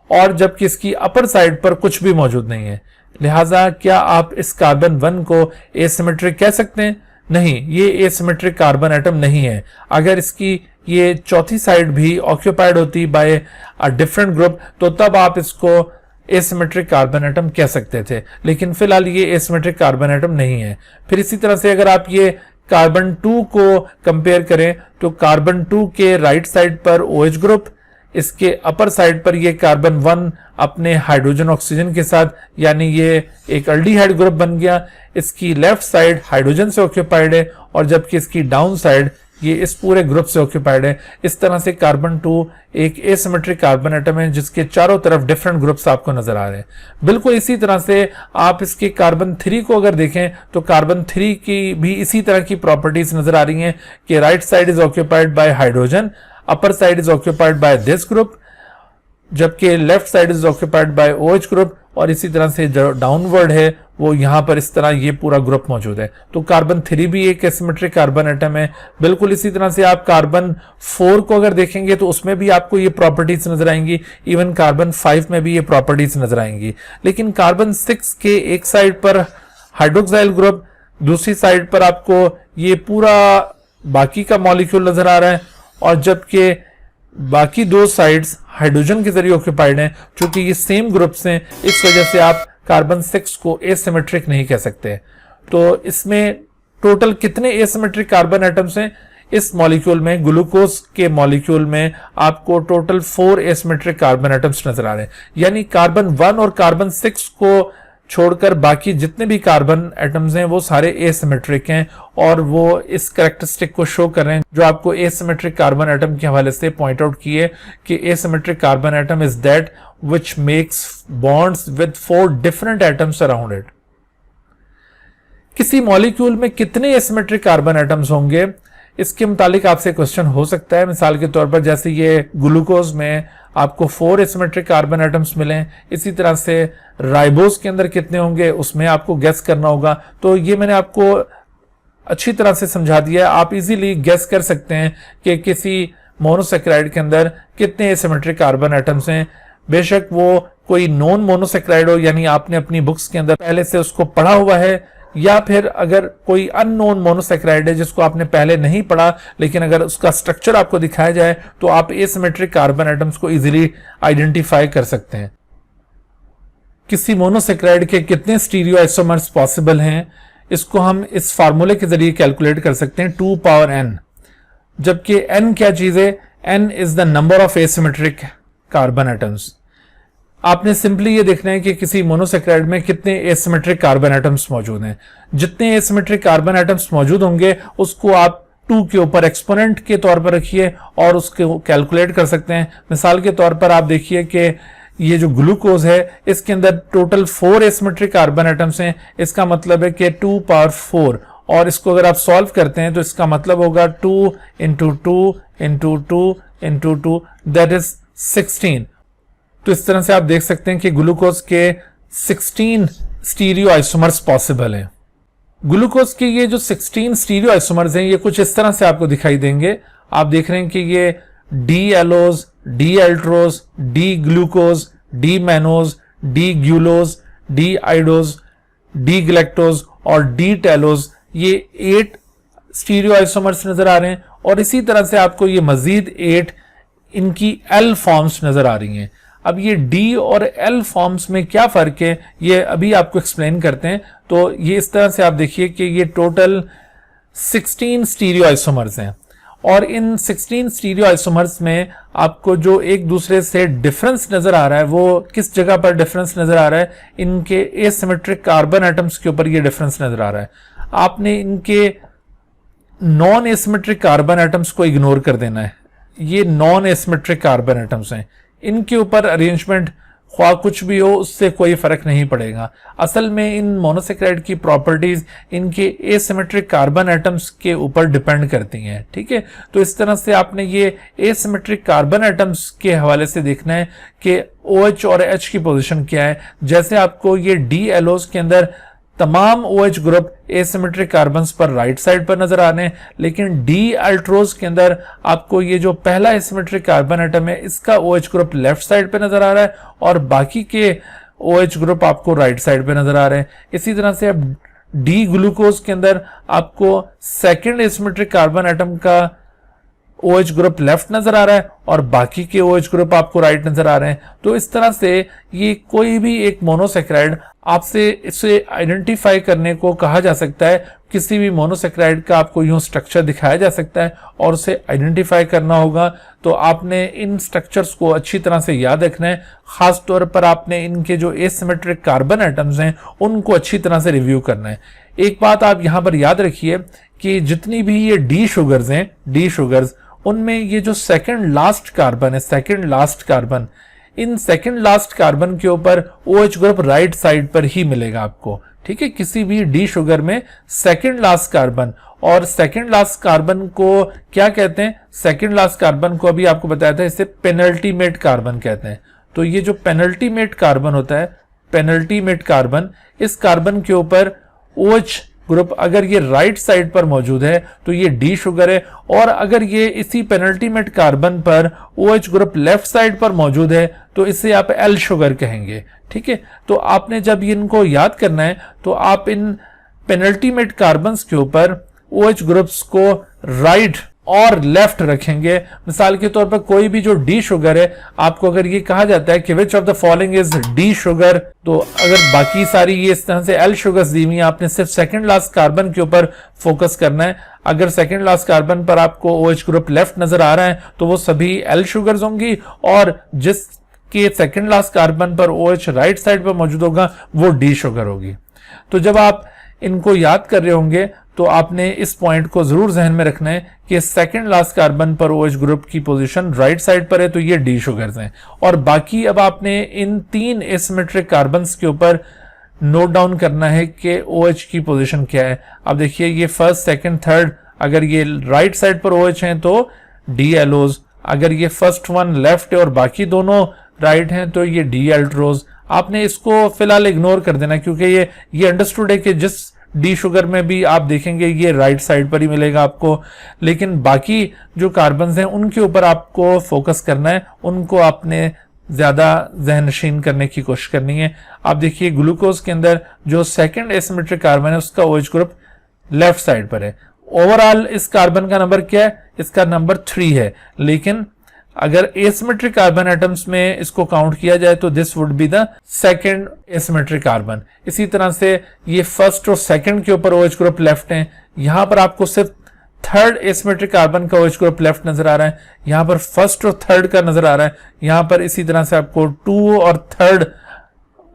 और जबकि इसकी अपर साइड पर कुछ भी मौजूद नहीं है। लिहाजा क्या आप इस कार्बन 1 को एसिमेट्रिक कह सकते हैं? नहीं, ये एसिमेट्रिक कार्बन एटम नहीं है। अगर इसकी ये चौथी साइड भी ऑक्यूपाइड होती बाय अ डिफरेंट ग्रुप तो तब आप इसको एसिमेट्रिक कार्बन एटम कह सकते थे, लेकिन फिलहाल ये एसिमेट्रिक कार्बन एटम नहीं है। फिर इसी तरह से अगर आप ये कार्बन 2 को कंपेयर करें तो कार्बन 2 के राइट साइड पर OH ग्रुप, इसके अपर साइड पर ये कार्बन 1 अपने हाइड्रोजन ऑक्सीजन के साथ, यानी ये एक अल्डिहाइड ग्रुप बन गया। इसकी लेफ्ट साइड हाइड्रोजन से ऑक्यूपाइड है और जबकि इसकी डाउन साइड ये इस पूरे ग्रुप से ऑक्यूपाइड है। इस तरह से कार्बन 2 एक एसिमेट्रिक कार्बन एटम है जिसके चारों तरफ डिफरेंट ग्रुप्स आपको नजर आ रहे हैं। बिल्कुल इसी तरह से आप इसके कार्बन 3 को अगर देखें तो कार्बन 3 की भी इसी तरह की प्रॉपर्टीज नजर आ रही हैं कि right side is occupied by hydrogen, upper side is occupied by this group, जबकि left side is occupied by OH group, और इसी तरह से जो डाउनवर्ड है वो यहां पर इस तरह ये पूरा ग्रुप मौजूद है। तो कार्बन 3 भी एक एसिमेट्रिक कार्बन एटम है। बिल्कुल इसी तरह से आप कार्बन 4 को अगर देखेंगे तो उसमें भी आपको ये प्रॉपर्टीज नजर आएंगी, इवन कार्बन 5 में भी ये प्रॉपर्टीज नजर आएंगी। लेकिन कार्बन 6 के एक साइड पर हाइड्रोक्साइल ग्रुप, दूसरी साइड पर आपको ये पूरा बाकी का मॉलिक्यूल नजर आ रहा है, और जबकि बाकी दो साइड्स हाइड्रोजन के जरिए ऑक्यूपाइड हैं। चूंकि ये सेम ग्रुप्स हैं, इस वजह से आप कार्बन 6 को एसिमेट्रिक नहीं कह सकते। तो इसमें टोटल कितने एसिमेट्रिक कार्बन एटम्स हैं? इस मॉलिक्यूल में, ग्लूकोज के मॉलिक्यूल में, आपको टोटल 4 एसिमेट्रिक कार्बन एटम्स नजर आ रहे हैं। यानी कार्बन 1 और कार्बन 6 को छोड़कर बाकी जितने भी कार्बन एटम्स हैं वो सारे एसिमेट्रिक हैं, और वो इस कैरेक्टरिस्टिक को शो कर रहे हैं जो आपको एसिमेट्रिक कार्बन एटम के हवाले से पॉइंट आउट किए कि asymmetric carbon atom is that which makes bonds with 4 different atoms around it. किसी मॉलिक्यूल में कितने एसिमेट्रिक कार्बन एटम्स होंगे, इसके मुतालिक आपसे क्वेश्चन हो सकता है। मिसाल के तौर पर जैसे ये ग्लूकोज में आपको 4 एसिमेट्रिक कार्बन एटम्स मिले, इसी तरह से राइबोज के अंदर कितने होंगे उसमें आपको गेस करना होगा। तो ये मैंने आपको अच्छी तरह से समझा दिया है। आप इजीली गेस कर सकते हैं कि किसी मोनोसेक्राइड के अंदर कितने एसिमेट्रिक कार्बन एटम्स हैं। बेशक वो कोई नॉन मोनोसेक्राइड हो, यानी आपने अपनी बुक्स के अंदर पहले से उसको पढ़ा हुआ है, या फिर अगर कोई अननोन मोनोसेक्राइड है जिसको आपने पहले नहीं पढ़ा, लेकिन अगर उसका स्ट्रक्चर आपको दिखाया जाए तो आप एसिमेट्रिक कार्बन एटम्स को इजीली आइडेंटिफाई कर सकते हैं। किसी मोनोसेक्राइड के कितने स्टीरियो आइसोमर्स पॉसिबल हैं, इसको हम इस फार्मूले के जरिए कैलकुलेट कर सकते हैं, 2 पावर n। जबकि n क्या चीज है? n is the number of asymmetric carbon atoms. आपने सिंपली ये देखना है कि किसी मोनोसेक्राइड में कितने एसिमेट्रिक कार्बन एटम्स मौजूद हैं। जितने एसिमेट्रिक कार्बन एटम्स मौजूद होंगे उसको आप 2 के ऊपर एक्सपोनेंट के तौर पर रखिए और उसको कैलकुलेट कर सकते हैं। मिसाल के तौर पर आप देखिए कि ये जो ग्लूकोज है इसके अंदर टोटल 4 एसिमेट्रिक कार्बन एटम्स हैं। इसका मतलब है कि 2 पावर 4, और इसको अगर आप सॉल्व करते हैं तो इसका मतलब होगा 2 into 2 into 2 into 2 that is 16। तो इस तरह से आप देख सकते हैं कि ग्लूकोज के 16 स्टीरियो आइसोमर्स पॉसिबल हैं। ग्लूकोज के ये जो 16 स्टीरियो आइसोमर्स हैं ये कुछ इस तरह से आपको दिखाई देंगे। आप देख रहे हैं कि ये D allose, D altrose, D glucose, D mannose, D gulose, D idose, D galactose और डी टेलोज, ये 8 स्टीरियो आइसोमर्स नजर आ रहे हैं। और इसी तरह से आपको ये मजीद 8 इनकी एल फॉर्म्स नजर आ रही हैं। अब ये डी और एल फॉर्म्स में क्या फर्क है ये अभी आपको एक्सप्लेन करते हैं। तो ये इस तरह से आप देखिए कि ये टोटल 16 स्टीरियो आइसोमर्स हैं, और इन 16 स्टीरियो आइसोमर्स में आपको जो एक दूसरे से डिफरेंस नजर आ रहा है वो किस जगह पर डिफरेंस नजर आ रहा है? इनके एसिमेट्रिक कार्बन एटम्स के ऊपर ये डिफरेंस नजर आ रहा है। आपने इनके नॉन एसिमेट्रिक कार्बन एटम्स को इग्नोर कर देना है। ये नॉन एसिमेट्रिक कार्बन एटम्स हैं, इनके ऊपर अरेंजमेंट ख्वाह कुछ भी हो उससे कोई फर्क नहीं पड़ेगा। असल में इन मोनोसेक्राइड की प्रॉपर्टीज इनके एसिमेट्रिक कार्बन एटम्स के ऊपर डिपेंड करती हैं। ठीक है, तो इस तरह से आपने ये एसिमेट्रिक कार्बन एटम्स के हवाले से देखना है कि OH और H की पोजीशन क्या है। जैसे आपको ये डी एलोज के अंदर तमाम OH ग्रुप एसिमेट्रिक कार्बन्स पर राइट साइड पर नजर आ रहे हैं, लेकिन डी अल्ट्रोज के अंदर आपको ये जो पहला एसिमेट्रिक कार्बन एटम है इसका OH ग्रुप लेफ्ट साइड पे नजर आ रहा है और बाकी के OH ग्रुप आपको राइट साइड पे नजर आ रहे हैं। इसी तरह से अब डी ग्लूकोज के अंदर आपको सेकेंड एसिमेट्रिक कार्बन एटम का OH ग्रुप लेफ्ट नजर आ रहा है और बाकी के OH ग्रुप आपको राइट नजर आ रहे हैं। तो इस तरह से ये कोई भी एक मोनोसेक्राइड आपसे इसे आइडेंटिफाई करने को कहा जा सकता है। किसी भी मोनोसेक्राइड का आपको यूं स्ट्रक्चर दिखाया जा सकता है और उसे आइडेंटिफाई करना होगा। तो आपने इन स्ट्रक्चर्स को अच्छी तरह से याद रखना है। खास तौर पर आपने इनके जो एसिमेट्रिक कार्बन एटम्स हैं उनको अच्छी तरह से रिव्यू करना है। एक बात आप यहां पर याद रखिए कि जितनी भी ये डी शुगर्स हैं, डी शुगर्स, उनमें ये जो सेकंड लास्ट कार्बन है, second last carbon, in second last carbon के ऊपर OH ग्रुप राइट साइड पर ही मिलेगा आपको। ठीक है, किसी भी डी शुगर में सेकंड लास्ट कार्बन, और सेकंड लास्ट कार्बन को क्या कहते हैं? सेकंड लास्ट कार्बन को अभी आपको बताया था, इसे पेनल्टीमेट कार्बन कहते हैं। तो ये जो पेनल्टीमेट कार्बन होता है, पेनल्टीमेट कार्बन, इस कार्बन के ऊपर OH ग्रुप अगर ये राइट साइड पर मौजूद है तो ये डी शुगर है, और अगर ये इसी पेनल्टीमेट कार्बन पर OH ग्रुप लेफ्ट साइड पर मौजूद है तो इसे आप एल शुगर कहेंगे। ठीक है, तो आपने जब इनको याद करना है तो आप इन पेनल्टीमेट कार्बन्स के ऊपर OH ग्रुप्स को राइट और लेफ्ट रखेंगे। मिसाल के तौर पर कोई भी जो डी शुगर है, आपको अगर ये कहा जाता है कि which of the following is D sugar, तो अगर बाकी सारी ये इस तरह से एल शुगर्स दी हुई हैं, आपने सिर्फ सेकंड लास्ट कार्बन के ऊपर फोकस करना है। अगर सेकंड लास्ट कार्बन पर आपको OH ग्रुप लेफ्ट नजर आ रहा है तो वो सभी एल शुगर्स होंगी, और जिसके सेकंड लास्ट कार्बन पर OH राइट साइड पर मौजूद होगा वो डी शुगर होगी। तो जब आप इनको याद कर रहे होंगे तो आपने इस पॉइंट को जरूर जहन में रखना है कि सेकंड लास्ट कार्बन पर OH ग्रुप की पोजीशन राइट साइड पर है, तो ये डी शुगर्स हैं। और बाकी अब आपने इन 3 एसिमेट्रिक कार्बन्स के ऊपर नोट डाउन करना है कि OH की पोजीशन क्या है। अब देखिए ये फर्स्ट, सेकंड, थर्ड, अगर ये राइट साइड पर OH हैं तो डी एलोज, अगर ये फर्स्ट वन लेफ्ट है और बाकी दोनों राइट हैं तो ये डी एल्ट्रोज। आपने इसको फिलहाल इग्नोर कर देना क्योंकि ये अंडरस्टूड है कि जिस डी शुगर में भी आप देखेंगे ये राइट साइड पर ही मिलेगा आपको, लेकिन बाकी जो कार्बन्स हैं उनके ऊपर आपको फोकस करना है, उनको आपने ज्यादा जहनशीन करने की कोशिश करनी है। आप देखिए ग्लूकोज के अंदर जो सेकंड एसिमेट्रिक कार्बन है उसका OH ग्रुप लेफ्ट साइड पर है। ओवरऑल इस कार्बन का नंबर क्या है? इसका नंबर 3 है, लेकिन अगर एसिमेट्रिक कार्बन एटम्स में इसको काउंट किया जाए तो this would be the second asymmetric carbon. इसी तरह से ये फर्स्ट और सेकंड के ऊपर OH ग्रुप लेफ्ट है, यहां पर आपको सिर्फ थर्ड एसिमेट्रिक कार्बन का OH ग्रुप लेफ्ट नजर आ रहा है, यहां पर फर्स्ट और थर्ड का नजर आ रहा है, यहां पर इसी तरह से आपको 2 और थर्ड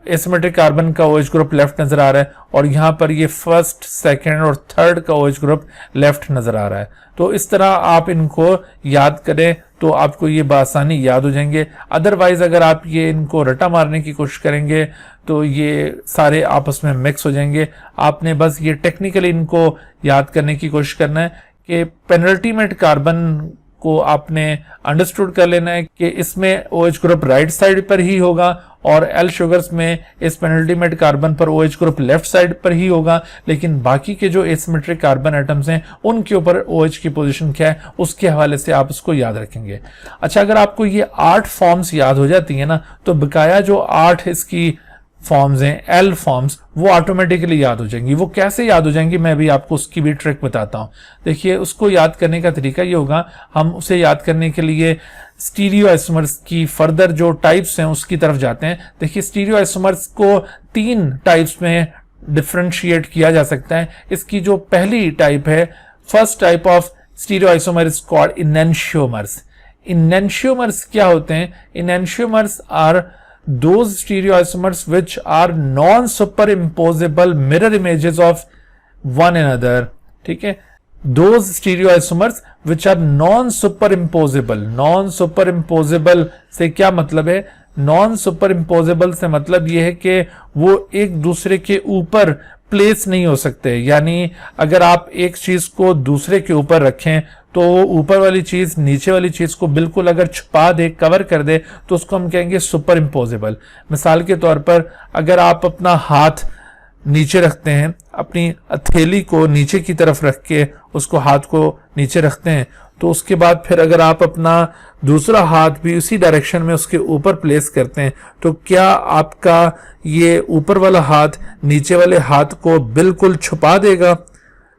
एसिमेट्रिक कार्बन का OH ग्रुप लेफ्ट नजर आ रहा है, और यहां पर ये फर्स्ट, सेकंड और थर्ड का OH ग्रुप लेफ्ट नजर आ रहा है। तो इस तरह आप इनको याद करें तो आपको ये बासानी याद हो जाएंगे। अदरवाइज अगर आप ये इनको रटा मारने की कोशिश करेंगे तो ये सारे आपस में मिक्स हो जाएंगे। आपने बस ये टेक्निकली इनको याद करने की कोशिश करना है कि पेनल्टीमेट कार्बन को आपने अंडरस्टूड कर लेना है कि इसमें OH ग्रुप राइट साइड पर ही होगा, और एल शुगर्स में इस पेनल्टीमेट कार्बन पर OH ग्रुप लेफ्ट साइड पर ही होगा, लेकिन बाकी के जो एसिमेट्रिक कार्बन एटम्स हैं उनके ऊपर OH की पोजीशन क्या है उसके हवाले से आप उसको याद रखेंगे। अच्छा, अगर आपको ये 8 फॉर्म्स याद हो जाती है ना, तो बकाया जो 8 इसकी फॉर्म्स हैं, एल फॉर्म्स, वो ऑटोमेटिकली याद हो जाएंगी। वो कैसे याद हो जाएंगी मैं भी आपको उसकी भी ट्रिक बताता हूं। देखिए, उसको याद करने का तरीका ये होगा, हम उसे याद करने के लिए स्टीरियो आइसोमर्स की फर्दर जो टाइप्स हैं उसकी तरफ जाते हैं। देखिए, स्टीरियो आइसोमर्स को 3 टाइप्स में डिफरेंशिएट किया जा सकता है। इसकी जो पहली टाइप है, first type of stereoisomer is called enantiomers. Enantiomers क्या होते हैं? Enantiomers are those stereoisomers which are non-superimposable mirror images of one another। ठीक है, those stereoisomers which are non-superimposable। non-superimposable से क्या मतलब है? non-superimposable से मतलब यह है कि वो एक दूसरे के ऊपर प्लेस नहीं हो सकते। यानी अगर आप एक चीज को दूसरे के ऊपर रखें तो ऊपर वाली चीज नीचे वाली चीज को बिल्कुल अगर छुपा दे, कवर कर दे, तो उसको हम कहेंगे सुपर इम्पोजेबल। मिसाल के तौर पर अगर आप अपना हाथ नीचे रखते हैं, अपनी हथेली को नीचे की तरफ रख के उसको हाथ को नीचे रखते हैं, तो उसके बाद फिर अगर आप अपना दूसरा हाथ भी उसी डायरेक्शन में उसके ऊपर प्लेस करते हैं, तो क्या आपका ये ऊपर वाला हाथ नीचे वाले हाथ को बिल्कुल छुपा देगा?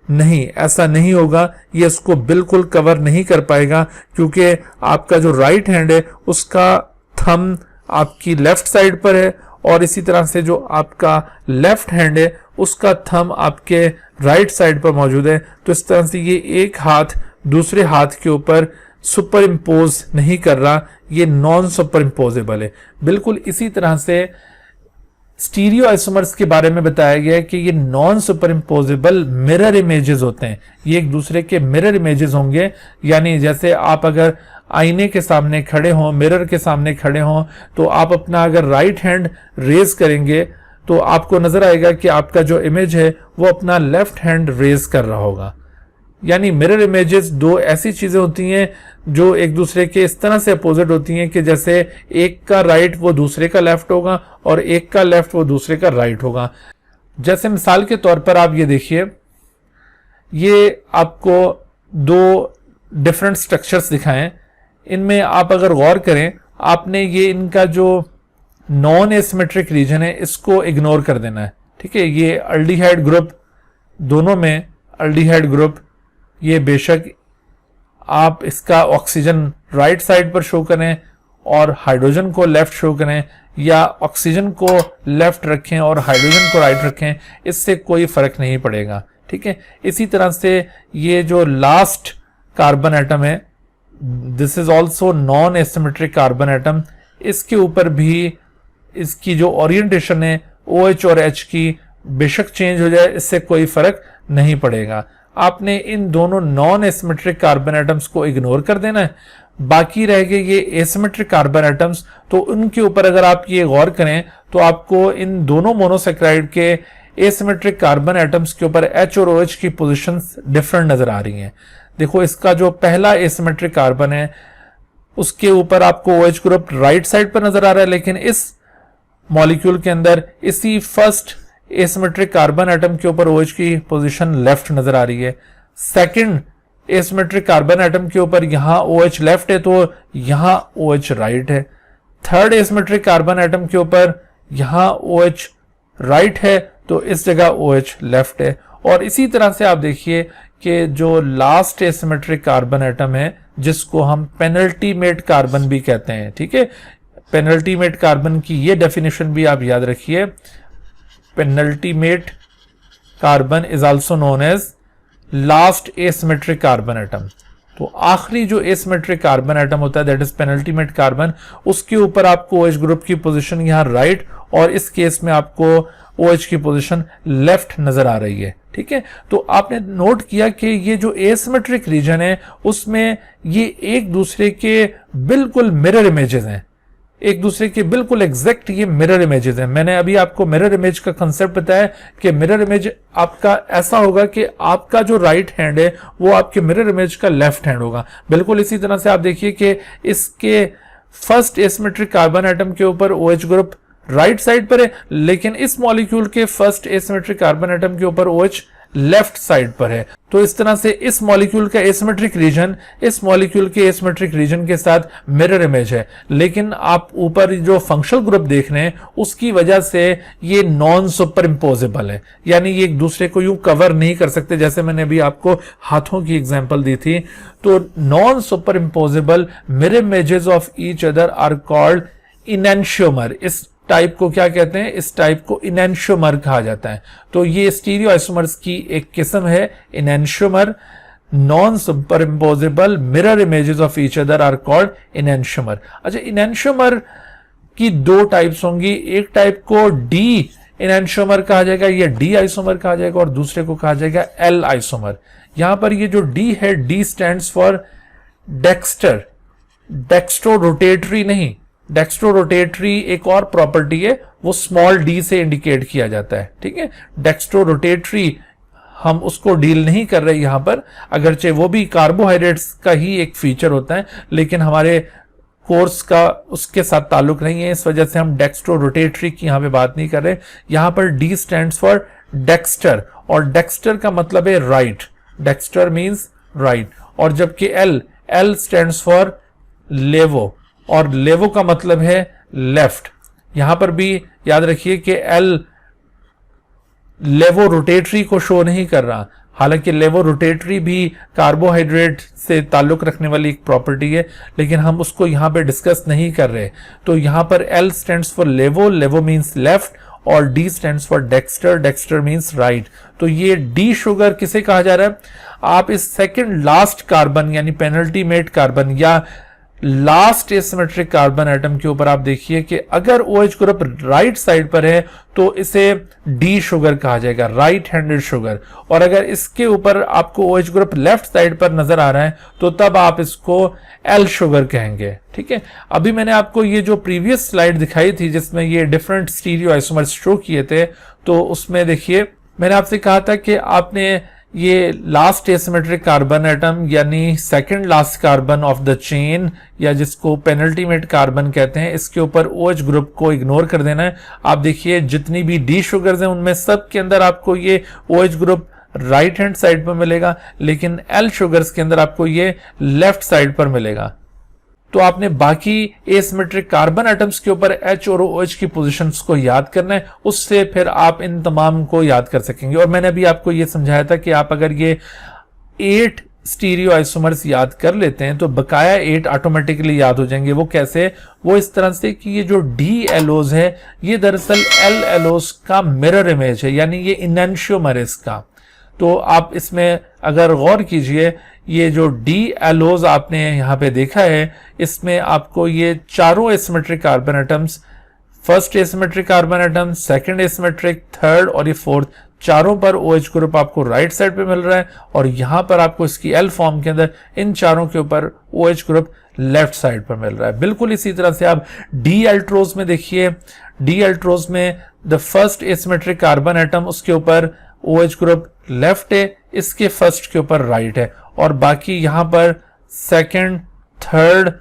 नहीं, ऐसा नहीं होगा। ये उसको बिल्कुल कवर नहीं कर पाएगा, क्योंकि आपका जो राइट हैंड है उसका थंब आपकी लेफ्ट साइड पर है, और इसी तरह से जो आपका लेफ्ट हैंड है उसका थंब आपके राइट साइड पर मौजूद है। तो इस तरह से ये एक हाथ दूसरे हाथ के ऊपर सुपर इम्पोज नहीं कर रहा, ये नॉन सुपर इम्पोजेबल है। बिल्कुल इसी तरह से स्टीरियो आइसोमर्स के बारे में बताया गया है कि ये non superimposable mirror images होते हैं। ये एक दूसरे के मिरर इमेजेस होंगे, यानी जैसे आप अगर आईने के सामने खड़े हों, मिरर के सामने खड़े हों, तो आप अपना अगर राइट हैंड रेज करेंगे तो आपको नजर आएगा कि आपका जो इमेज है वो अपना लेफ्ट हैंड रेज कर रहा होगा। यानी मिरर इमेजेस दो ऐसी चीजें होती हैं जो एक दूसरे के इस तरह से अपोजिट होती हैं कि जैसे एक का राइट वो दूसरे का लेफ्ट होगा और एक का लेफ्ट वो दूसरे का राइट होगा। जैसे मिसाल के तौर पर आप ये देखिए, ये आपको 2 डिफरेंट स्ट्रक्चर्स दिखाएं। इनमें आप अगर गौर करें, आपने ये इनका जो नॉन एसिमेट्रिक रीजन है इसको इग्नोर कर देना है। ठीक है, ये अल्डिहाइड ग्रुप, दोनों में अल्डिहाइड ग्रुप, ये बेशक आप इसका ऑक्सीजन राइट साइड पर शो करें और हाइड्रोजन को लेफ्ट शो करें, या ऑक्सीजन को लेफ्ट रखें और हाइड्रोजन को राइट रखें, इससे कोई फर्क नहीं पड़ेगा। ठीक है, इसी तरह से ये जो लास्ट कार्बन एटम है, this is also non asymmetric carbon atom, इसके ऊपर भी इसकी जो ओरिएंटेशन है OH और H की बेशक चेंज हो जाए, इससे कोई फर्क नहीं पड़ेगा। आपने इन दोनों नॉन एसिमेट्रिक कार्बन एटम्स को इग्नोर कर देना है। बाकी रह गए ये एसिमेट्रिक कार्बन एटम्स, तो उनके ऊपर अगर आप ये गौर करें तो आपको इन दोनों मोनोसेक्राइड के एसिमेट्रिक कार्बन एटम्स के ऊपर H और OH की पोजीशंस डिफरेंट नजर आ रही हैं। देखो, इसका जो पहला एसिमेट्रिक कार्बन है उसके ऊपर आपको OH ग्रुप राइट साइड पर नजर आ रहा है, लेकिन इस मॉलिक्यूल के अंदर इसी फर्स्ट एसिमेट्रिक कार्बन एटम के ऊपर OH की पोजीशन लेफ्ट नजर आ रही है। सेकंड एसिमेट्रिक कार्बन एटम के ऊपर यहां OH लेफ्ट है तो यहां OH राइट है। थर्ड एसिमेट्रिक कार्बन एटम के ऊपर यहां OH राइट है तो इस जगह OH लेफ्ट है। और इसी तरह से आप देखिए कि जो लास्ट एसिमेट्रिक कार्बन एटम है जिसको हम पेनल्टीमेट कार्बन भी कहते हैं, ठीक है, पेनल्टीमेट कार्बन की ये डेफिनेशन भी आप याद रखिए, penultimate carbon is also known as last asymmetric carbon atom. तो आखिरी जो एसिमेट्रिक कार्बन एटम होता है दैट इज पेनल्टीमेट कार्बन, उसके ऊपर आपको OH ग्रुप की पोजीशन यहां राइट और इस केस में आपको OH की पोजीशन लेफ्ट नजर आ रही है। ठीक है, तो आपने नोट किया कि ये जो एसिमेट्रिक रीजन है उसमें ये एक दूसरे के बिल्कुल मिरर इमेजेस हैं, एक दूसरे के बिल्कुल एग्जैक्ट ये मिरर इमेजेस हैं। मैंने अभी आपको मिरर इमेज का कंसेप्ट बताया कि मिरर इमेज आपका ऐसा होगा कि आपका जो राइट हैंड है वो आपके मिरर इमेज का लेफ्ट हैंड होगा। बिल्कुल इसी तरह से आप देखिए कि इसके फर्स्ट एसिमेट्रिक कार्बन एटम के ऊपर OH ग्रुप राइट साइड पर है, लेकिन इस मॉलिक्यूल के फर्स्ट एसिमेट्रिक कार्बन एटम के ऊपर OH लेफ्ट साइड पर है। तो इस तरह से इस मॉलिक्यूल का एसिमेट्रिक रीजन इस मॉलिक्यूल के एसिमेट्रिक रीजन के साथ मिरर इमेज है, लेकिन आप ऊपर जो फंक्शनल ग्रुप देख रहे हैं उसकी वजह से ये नॉन सुपर इम्पोजेबल है, यानी ये एक दूसरे को यूं कवर नहीं कर सकते। जैसे मैंने अभी आपको हाथों की एग्जांपल दी थी, तो non superimposable mirror images of each other are called enantiomer. इस टाइप को क्या कहते हैं? इस टाइप को इनैंशियोमर कहा जाता है। तो ये स्टीरियो आइसोमर्स की एक किस्म है enantiomer. Non superimposable mirror images of each other are called enantiomer. अच्छा, इनैंशियोमर की दो टाइप्स होंगी, एक टाइप को डी इनैंशियोमर कहा जाएगा या डी आइसोमर कहा जाएगा और दूसरे को कहा जाएगा एल आइसोमर। यहां पर ये जो डी है, D stands for dexter, dextro rotatory नहीं, डेक्स्ट्रो रोटेटरी एक और प्रॉपर्टी है, वो स्मॉल डी से इंडिकेट किया जाता है। ठीक है, डेक्स्ट्रो रोटेटरी हम उसको डील नहीं कर रहे यहां पर, अगरचे वो भी कार्बोहाइड्रेट्स का ही एक फीचर होता है, लेकिन हमारे कोर्स का उसके साथ ताल्लुक नहीं है, इस वजह से हम डेक्स्ट्रो रोटेटरी की यहां पे बात नहीं कर रहे। यहां पर डी स्टैंड्स फॉर डेक्स्टर, और डेक्स्टर का मतलब है राइट, डेक्स्टर मींस राइट। और जबकि एल, एल स्टैंड्स फॉर लेवो, और लेवो का मतलब है लेफ्ट। यहां पर भी याद रखिए कि एल लेवो रोटेटरी को शो नहीं कर रहा, हालांकि लेवो रोटेटरी भी कार्बोहाइड्रेट से ताल्लुक रखने वाली एक प्रॉपर्टी है, लेकिन हम उसको यहां पे डिस्कस नहीं कर रहे। तो यहां पर एल स्टैंड्स फॉर लेवो, लेवो मींस लेफ्ट, और D stands for Dexter, Dexter means right. तो ये डी शुगर किसे कहा जा रहा है? आप इस सेकंड लास्ट कार्बन यानी पेनल्टीमेट कार्बन या लास्ट एसिमेट्रिक कार्बन एटम के ऊपर आप देखिए कि अगर OH ग्रुप राइट साइड पर है तो इसे डी शुगर कहा जाएगा, राइट हैंडेड शुगर। और अगर इसके ऊपर आपको OH ग्रुप लेफ्ट साइड पर नजर आ रहा है तो तब आप इसको एल शुगर कहेंगे। ठीक है, अभी मैंने आपको ये जो प्रीवियस स्लाइड दिखाई थी जिसमें ये डिफरेंट स्टीरियो आइसोमर्स शो किए थे, तो उसमें देखिए मैंने आपसे कहा था कि आपने ये लास्ट एसिमेट्रिक कार्बन एटम यानी second last carbon of the chain या जिसको पेनल्टीमेट कार्बन कहते हैं, इसके ऊपर OH ग्रुप को इग्नोर कर देना है। आप देखिए जितनी भी डी शुगर्स हैं उनमें सब के अंदर आपको ये OH group right hand side पर मिलेगा, लेकिन एल शुगर्स के अंदर आपको ये लेफ्ट साइड पर मिलेगा। तो आपने बाकी एसिमेट्रिक कार्बन एटम्स के ऊपर H और OH की पोजीशंस को याद करना है, उससे फिर आप इन तमाम को याद कर सकेंगे। और मैंने अभी आपको ये समझाया था कि आप अगर ये 8 स्टीरियो आइसोमर्स याद कर लेते हैं तो बकाया 8 ऑटोमेटिकली याद हो जाएंगे। वो कैसे? वो इस तरह से कि ये जो डी एलोज है ये दरअसल एल एलोज का मिरर इमेज है, यानी ये इनैंशियोमर है इसका। तो आप इसमें अगर गौर कीजिए, ये जो डी एलोज आपने यहाँ पे देखा है, इसमें आपको ये चारों asymmetric carbon atoms, first asymmetric carbon atom, second asymmetric, third और ये फोर्थ, चारों पर OH ग्रुप आपको राइट साइड पे मिल रहा है, और यहां पर आपको इसकी एल फॉर्म के अंदर इन चारों के ऊपर OH ग्रुप लेफ्ट साइड पर मिल रहा है। बिल्कुल इसी तरह से आप डी एल्ट्रोज में देखिए, डी एल्ट्रोज में the first asymmetric carbon atom, उसके ऊपर OH ग्रुप लेफ्ट है, इसके फर्स्ट के ऊपर राइट है, और बाकी यहां पर सेकंड, थर्ड,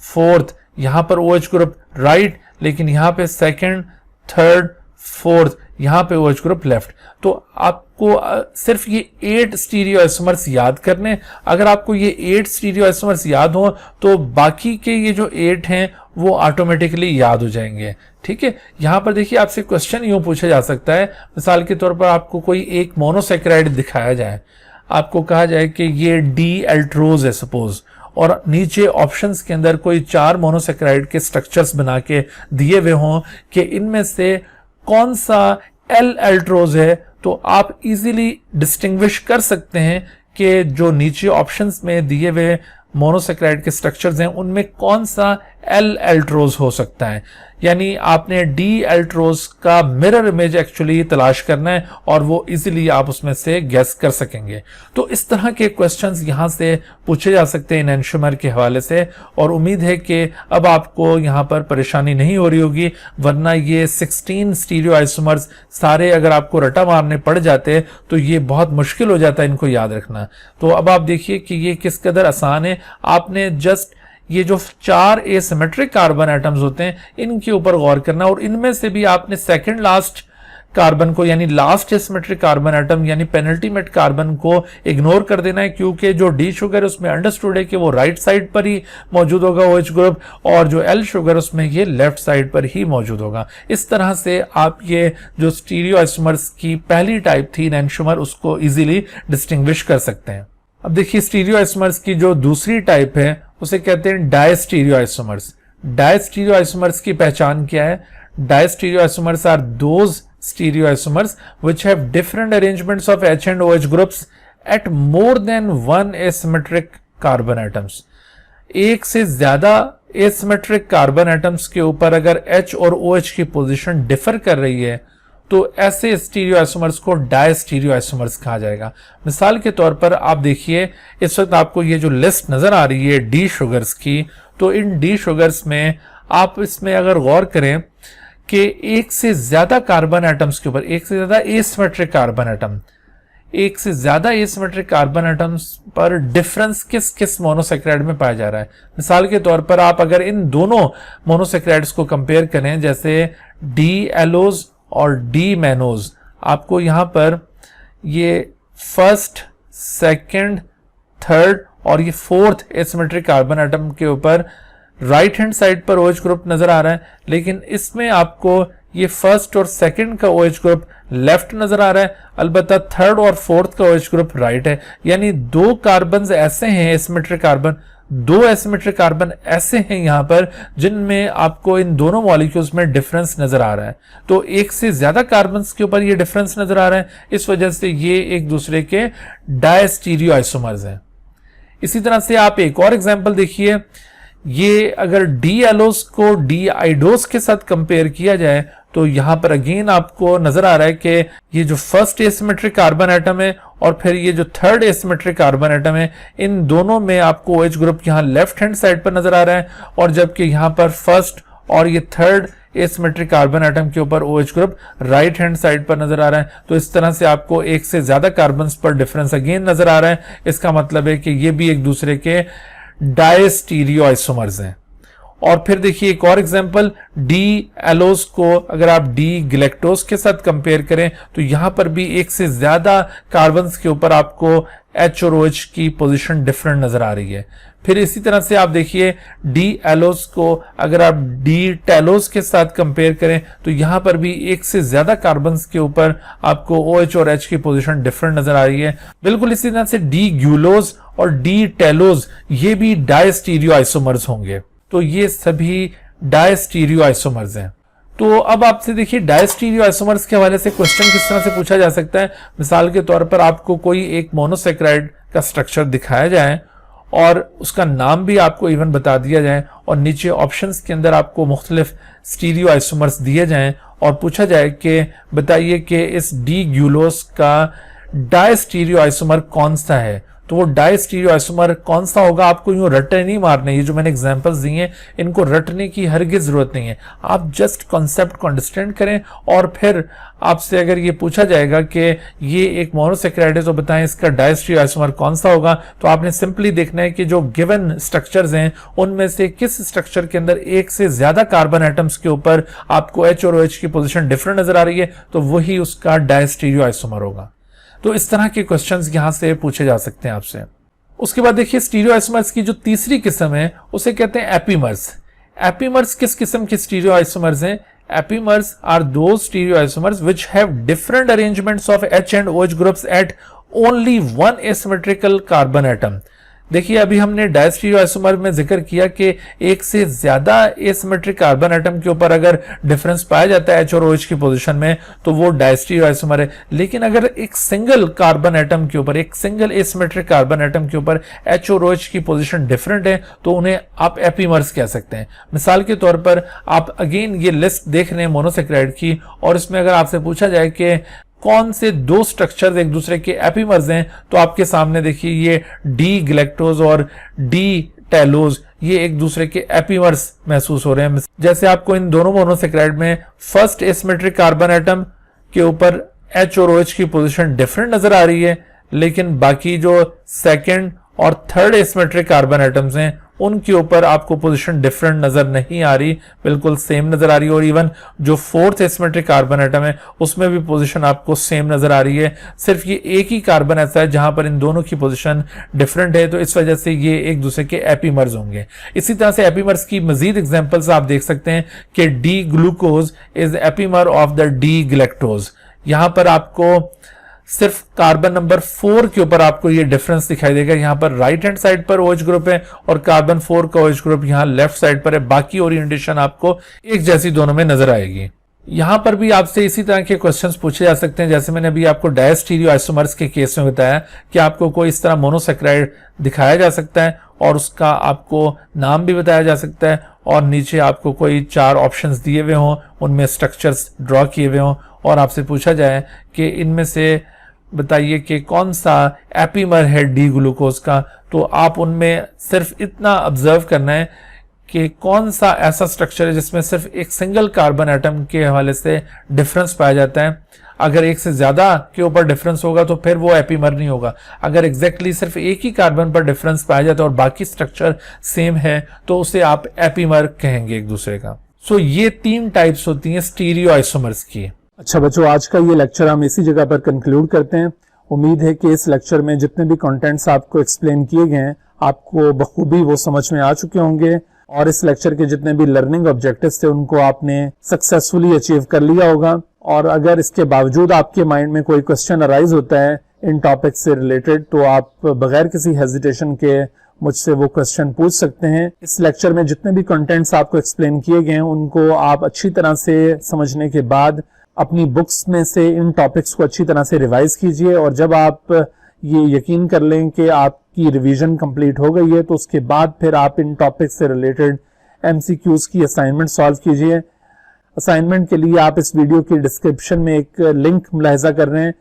फोर्थ, यहां पर OH ग्रुप राइट, लेकिन यहां पे सेकंड, थर्ड, फोर्थ, यहां पे OH ग्रुप लेफ्ट। तो आपको सिर्फ ये 8 स्टीरियो आइसोमर्स याद करने। अगर आपको ये 8 स्टीरियो आइसोमर्स याद हो तो बाकी के ये जो 8 हैं वो ऑटोमेटिकली याद हो जाएंगे। ठीक है, यहां पर देखिए आपसे क्वेश्चन यूं पूछा जा सकता है, मिसाल के तौर पर आपको कोई एक मोनोसैकेराइड दिखाया जाए, आपको कहा जाए कि ये डी एल्ट्रोज है सपोज, और नीचे ऑप्शंस के अंदर कोई 4 मोनोसैकेराइड के स्ट्रक्चर्स बना के दिए हुए हों कि इनमें से कौन सा एल एल्ट्रोज है, तो आप इजीली डिस्टिंग्विश कर सकते हैं कि जो नीचे ऑप्शंस में दिए हुए मोनोसैकेराइड के स्ट्रक्चर्स हैं उनमें कौन सा एल एल्ट्रोज हो सकता है। यानी आपने डी एल्ट्रोज का मिरर इमेज एक्चुअली तलाश करना है और वो इजीली आप उसमें से गेस कर सकेंगे। तो इस तरह के क्वेश्चंस यहां से पूछे जा सकते हैं इनैंशियोमर के हवाले से, और उम्मीद है कि अब आपको यहां पर परेशानी नहीं हो रही होगी, वरना ये 16 स्टीरियो आइसोमर्स सारे अगर आपको रटा मारने पड़ जाते तो ये बहुत मुश्किल हो जाता है इनको याद रखना। तो अब आप देखिए कि ये किस कदर आसान है। आपने जस्ट ये जो 4 एसिमेट्रिक कार्बन एटम्स होते हैं इनके ऊपर गौर करना, और इनमें से भी आपने सेकंड लास्ट कार्बन को, यानी लास्ट एसिमेट्रिक कार्बन एटम यानी पेनल्टीमेट कार्बन को इग्नोर कर देना है, क्योंकि जो डी शुगर है उसमें अंडरस्टूड है कि वो राइट साइड पर ही मौजूद होगा OH ग्रुप, और जो एल शुगर उसमें ये लेफ्ट साइड पर ही मौजूद होगा। इस तरह से आप ये जो स्टीरियो आइसोमर्स की पहली टाइप थी इनैंशियोमर, उसको इजीली डिस्टिंग्विश कर सकते हैं। अब देखिए स्टीरियो आइसोमर्स की जो दूसरी टाइप है उसे कहते हैं डायस्टीरियो आइसोमर्स। डायस्टीरियो आइसोमर्स की पहचान क्या है? Diastereo isomers are those stereo isomers which have different arrangements of H and OH groups at more than one asymmetric carbon atoms। एक से ज्यादा एसिमेट्रिक कार्बन एटम्स के ऊपर अगर H और OH की पोजीशन डिफर कर रही है तो ऐसे स्टीरियो आइसोमर्स को डायस्टीरियो आइसोमर्स कहा जाएगा। मिसाल के तौर पर आप देखिए इस वक्त आपको ये जो लिस्ट नजर आ रही है डी शुगर्स की, तो इन डी शुगर्स में आप इसमें अगर गौर करें कि एक से ज्यादा कार्बन एटम्स के ऊपर, एक से ज्यादा एसिमेट्रिक कार्बन एटम, एक से ज्यादा एसिमेट्रिक कार्बन एटम्स पर डिफरेंस किस किस मोनोसैकेराइड में पाया जा रहा है। मिसाल के तौर पर आप अगर इन दोनों मोनोसैकेराइड्स को कंपेयर करें, जैसे डी एलोज और डी मैनोज, आपको यहां पर ये फर्स्ट, सेकंड, थर्ड और ये फोर्थ एसिमेट्रिक कार्बन एटम के ऊपर राइट हैंड साइड पर OH ग्रुप नजर आ रहा है, लेकिन इसमें आपको ये फर्स्ट और सेकंड का OH ग्रुप लेफ्ट नजर आ रहा है, अलबत्ता थर्ड और फोर्थ का OH ग्रुप राइट है। यानी दो कार्बन ऐसे हैं एसिमेट्रिक कार्बन, दो एसिमेट्रिक कार्बन ऐसे हैं यहां पर जिनमें आपको इन दोनों मॉलिक्यूल्स में डिफरेंस नजर आ रहा है। तो एक से ज्यादा कार्बन के ऊपर ये डिफरेंस नजर आ रहा है, इस वजह से ये एक दूसरे के डायस्टीरियो आइसोमर्स हैं। इसी तरह से आप एक और एग्जांपल देखिए, ये अगर डी एलोस को डी आइडोस के साथ कंपेयर किया जाए तो यहां पर अगेन आपको नजर आ रहा है कि ये जो फर्स्ट एसिमेट्रिक कार्बन एटम है और फिर ये जो थर्ड एसिमेट्रिक कार्बन एटम है, इन दोनों में आपको OH ग्रुप यहां लेफ्ट हैंड साइड पर नजर आ रहा है, और जबकि यहां पर फर्स्ट और ये थर्ड एसिमेट्रिक कार्बन एटम के ऊपर OH group right hand side पर नजर आ रहा है। तो इस तरह से आपको एक से ज्यादा कार्बन पर डिफरेंस अगेन नजर आ रहा है। इसका मतलब है कि ये भी एक दूसरे के डायस्टीरियो आइसोमर्स हैं। और फिर देखिए एक और एग्जांपल, डी एलोस को अगर आप डी ग्लैक्टोज के साथ कंपेयर करें तो यहां पर भी एक से ज्यादा कार्बन्स के ऊपर आपको H और OH की पोजीशन डिफरेंट नजर आ रही है। फिर इसी तरह से आप देखिए डी एलोस को अगर आप डी टेलोस के साथ कंपेयर करें तो यहां पर भी एक से ज्यादा कार्बन्स के ऊपर आपको OH और H की पोजीशन डिफरेंट नजर आ रही है। बिल्कुल इसी तरह से डी ग्यूलोज और डी टेलोज ये भी डायस्टीरियो आइसोमर्स होंगे। तो ये सभी डायस्टीरियो आइसोमर्स हैं। तो अब आपसे देखिए डायस्टीरियो आइसोमर्स के हवाले से क्वेश्चन किस तरह से पूछा जा सकता है। मिसाल के तौर पर आपको कोई एक मोनोसेक्राइड का स्ट्रक्चर दिखाया जाए और उसका नाम भी आपको इवन बता दिया जाए और नीचे ऑप्शंस के अंदर आपको मुख्तलिफ स्टीरियो आइसोमर्स दिए जाएं और पूछा जाए कि बताइए कि इस डी ग्यूलोस का डायस्टीरियो आइसोमर कौन सा है, तो वो डायस्टीरियो आइसोमर कौन सा होगा आपको यूं रटे नहीं मारने। ये जो मैंने एग्जांपल्स दिए हैं इनको रटने की हरगिज जरूरत नहीं है, आप जस्ट कॉन्सेप्ट को अंडरस्टैंड करें और फिर आपसे अगर ये पूछा जाएगा कि ये एक मोनोसेक्राइड है तो बताएं इसका डायस्टीरियो आइसोमर कौन सा होगा, तो आपने सिंपली देखना है कि जो गिवन स्ट्रक्चर्स हैं उनमें से किस स्ट्रक्चर के अंदर एक से ज्यादा कार्बन एटम्स के ऊपर आपको H और OH की पोजीशन डिफरेंट नजर आ रही है तो वही उसका डायस्टीरियो आइसोमर होगा। तो इस तरह के क्वेश्चंस यहां से पूछे जा सकते हैं आपसे। उसके बाद देखिए स्टीरियो आइसोमर्स की जो तीसरी किस्म है उसे कहते हैं एपीमर्स। एपीमर्स किस किस्म के स्टीरियो आइसोमर्स हैं? Epimers are those stereo isomers which have different arrangements of H and OH groups at only one asymmetrical carbon atom. देखिए अभी हमने डायस्टीरियो आइसोमर में जिक्र किया कि एक से ज्यादा एसिमेट्रिक कार्बन एटम के ऊपर अगर डिफरेंस पाया जाता है H और OH की पोजीशन में तो वो डायस्टीरियो आइसोमर है। लेकिन अगर एक सिंगल कार्बन एटम के ऊपर, एक सिंगल एसिमेट्रिक कार्बन एटम के ऊपर H और OH की पोजीशन डिफरेंट है तो उन्हें आप एपीमर्स कह सकते हैं। मिसाल के तौर पर आप अगेन ये लिस्ट देख रहे हैं मोनोसेक्राइड की और इसमें अगर आपसे पूछा जाए कि कौन से दो स्ट्रक्चर्स एक दूसरे के एपीमर्स हैं तो आपके सामने देखिए ये डी ग्लैक्टोज और डी टेलोज ये एक दूसरे के एपीमर्स महसूस हो रहे हैं। जैसे आपको इन दोनों मोनोसेक्राइड में फर्स्ट एसिमेट्रिक कार्बन एटम के ऊपर H और OH की पोजीशन डिफरेंट नजर आ रही है, लेकिन बाकी जो सेकंड और थर्ड एसिमेट्रिक कार्बन एटम्स हैं उनके ऊपर आपको पोजीशन डिफरेंट नजर नहीं आ रही, बिल्कुल सेम नजर आ रही है। और इवन जो फोर्थ एसिमेट्रिक कार्बन एटम है उसमें भी पोजीशन आपको सेम नजर आ रही है। सिर्फ ये एक ही कार्बन ऐसा है जहां पर इन दोनों की पोजीशन डिफरेंट है, तो इस वजह से ये एक दूसरे के एपीमर्स होंगे। इसी तरह से एपीमर्स की मजीद एग्जांपल्स आप देख सकते हैं कि D glucose is epimer of the D galactose. यहां पर आपको सिर्फ कार्बन नंबर 4 के ऊपर आपको ये डिफरेंस दिखाई देगा। यहां पर राइट हैंड साइड पर OH ग्रुप है और कार्बन 4 का OH ग्रुप यहां लेफ्ट साइड पर है। बाकी ओरिएंटेशन आपको एक जैसी दोनों में नजर आएगी। यहां पर भी आपसे इसी तरह के क्वेश्चंस पूछे जा सकते हैं जैसे मैंने अभी आपको डायस्टीरियो आइसोमर्स के केस में बताया कि आपको कोई इस तरह मोनोसेक्राइड दिखाया जा सकता है और उसका आपको नाम भी बताया जा सकता है और नीचे आपको कोई 4 ऑप्शंस दिए हुए हों, उनमें स्ट्रक्चर्स ड्रॉ किए हुए हों और आपसे पूछा जाए कि इनमें से बताइए कि कौन सा एपीमर है डी ग्लूकोज का, तो आप उनमें सिर्फ इतना ऑब्जर्व करना है कि कौन सा ऐसा स्ट्रक्चर है जिसमें सिर्फ एक सिंगल कार्बन एटम के हवाले से डिफरेंस पाया जाता है। अगर एक से ज्यादा के ऊपर डिफरेंस होगा तो फिर वो एपीमर नहीं होगा। अगर एग्जैक्टली सिर्फ एक ही कार्बन पर डिफरेंस पाया जाता है और बाकी स्ट्रक्चर सेम है तो उसे आप एपीमर कहेंगे एक दूसरे का। सो ये 3 टाइप्स होती हैं स्टीरियो आइसोमर्स की। अच्छा बच्चों, आज का ये लेक्चर हम इसी जगह पर कंक्लूड करते हैं। उम्मीद है कि इस लेक्चर में जितने भी कंटेंट्स आपको एक्सप्लेन किए गए हैं आपको बखूबी वो समझ में आ चुके होंगे और इस लेक्चर के जितने भी लर्निंग ऑब्जेक्टिव्स थे उनको आपने सक्सेसफुली अचीव कर लिया होगा। और अगर इसके बावजूद आपके माइंड में कोई क्वेश्चन अराइज होता है इन टॉपिक से रिलेटेड तो आप बगैर किसी हेजिटेशन के मुझसे वो क्वेश्चन पूछ सकते हैं। इस लेक्चर में जितने भी कंटेंट्स आपको एक्सप्लेन किए गए हैं उनको आप अच्छी तरह से समझने के बाद अपनी बुक्स में से इन टॉपिक्स को अच्छी तरह से रिवाइज कीजिए और जब आप ये यकीन कर लें कि आपकी रिवीजन कंप्लीट हो गई है तो उसके बाद फिर आप इन टॉपिक्स से रिलेटेड MCQs की असाइनमेंट सॉल्व कीजिए। असाइनमेंट के लिए आप इस वीडियो की डिस्क्रिप्शन में एक लिंक मुलाहिजा कर रहे हैं,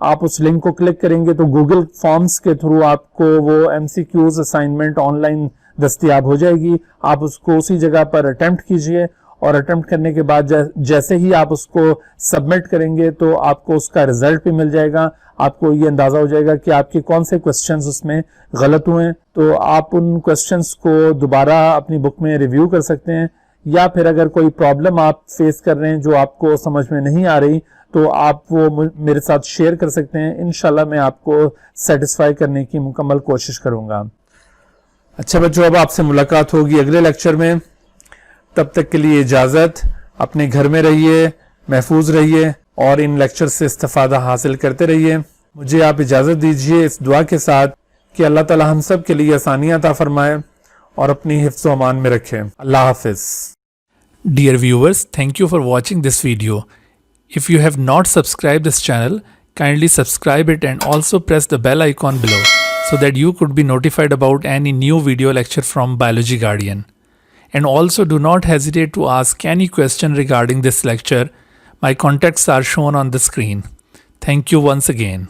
आप उस लिंक को क्लिक करेंगे तो गूगल फॉर्म्स के थ्रू आपको वो MCQs असाइनमेंट ऑनलाइन दस्तयाब हो जाएगी। आप उसको उसी जगह पर अटेम्प्ट कीजिए और अटेम्प्ट करने के बाद जैसे ही आप उसको सबमिट करेंगे तो आपको उसका रिजल्ट भी मिल जाएगा। आपको ये अंदाजा हो जाएगा कि आपके कौन से क्वेश्चंस उसमें गलत हुए हैं, तो आप उन क्वेश्चंस को दोबारा अपनी बुक में रिव्यू कर सकते हैं या फिर अगर कोई प्रॉब्लम आप फेस कर रहे हैं जो आपको समझ में नहीं आ रही तो आप वो मेरे साथ शेयर कर सकते हैं। इंशाल्लाह मैं आपको सेटिस्फाई करने की मुकम्मल कोशिश करूंगा। अच्छा बच्चों, अब आपसे मुलाकात होगी अगले लेक्चर में। तब तक के लिए इजाजत। अपने घर में रहिए, महफूज रहिए और इन लेक्चर से इस्तिफादा हासिल करते रहिए। मुझे आप इजाजत दीजिए इस दुआ के साथ कि अल्लाह ताला हम सब के लिए आसानियां अता फरमाए और अपनी हिफ्ज़ व अमान में रखे। अल्लाह हाफिज। Dear viewers, thank you for watching this video. If you have not subscribed this channel, kindly subscribe it and also press the bell icon below so that you could be notified about any new video lecture from Biology Guardian. And also do not hesitate to ask any question regarding this lecture. My contacts are shown on the screen. Thank you once again.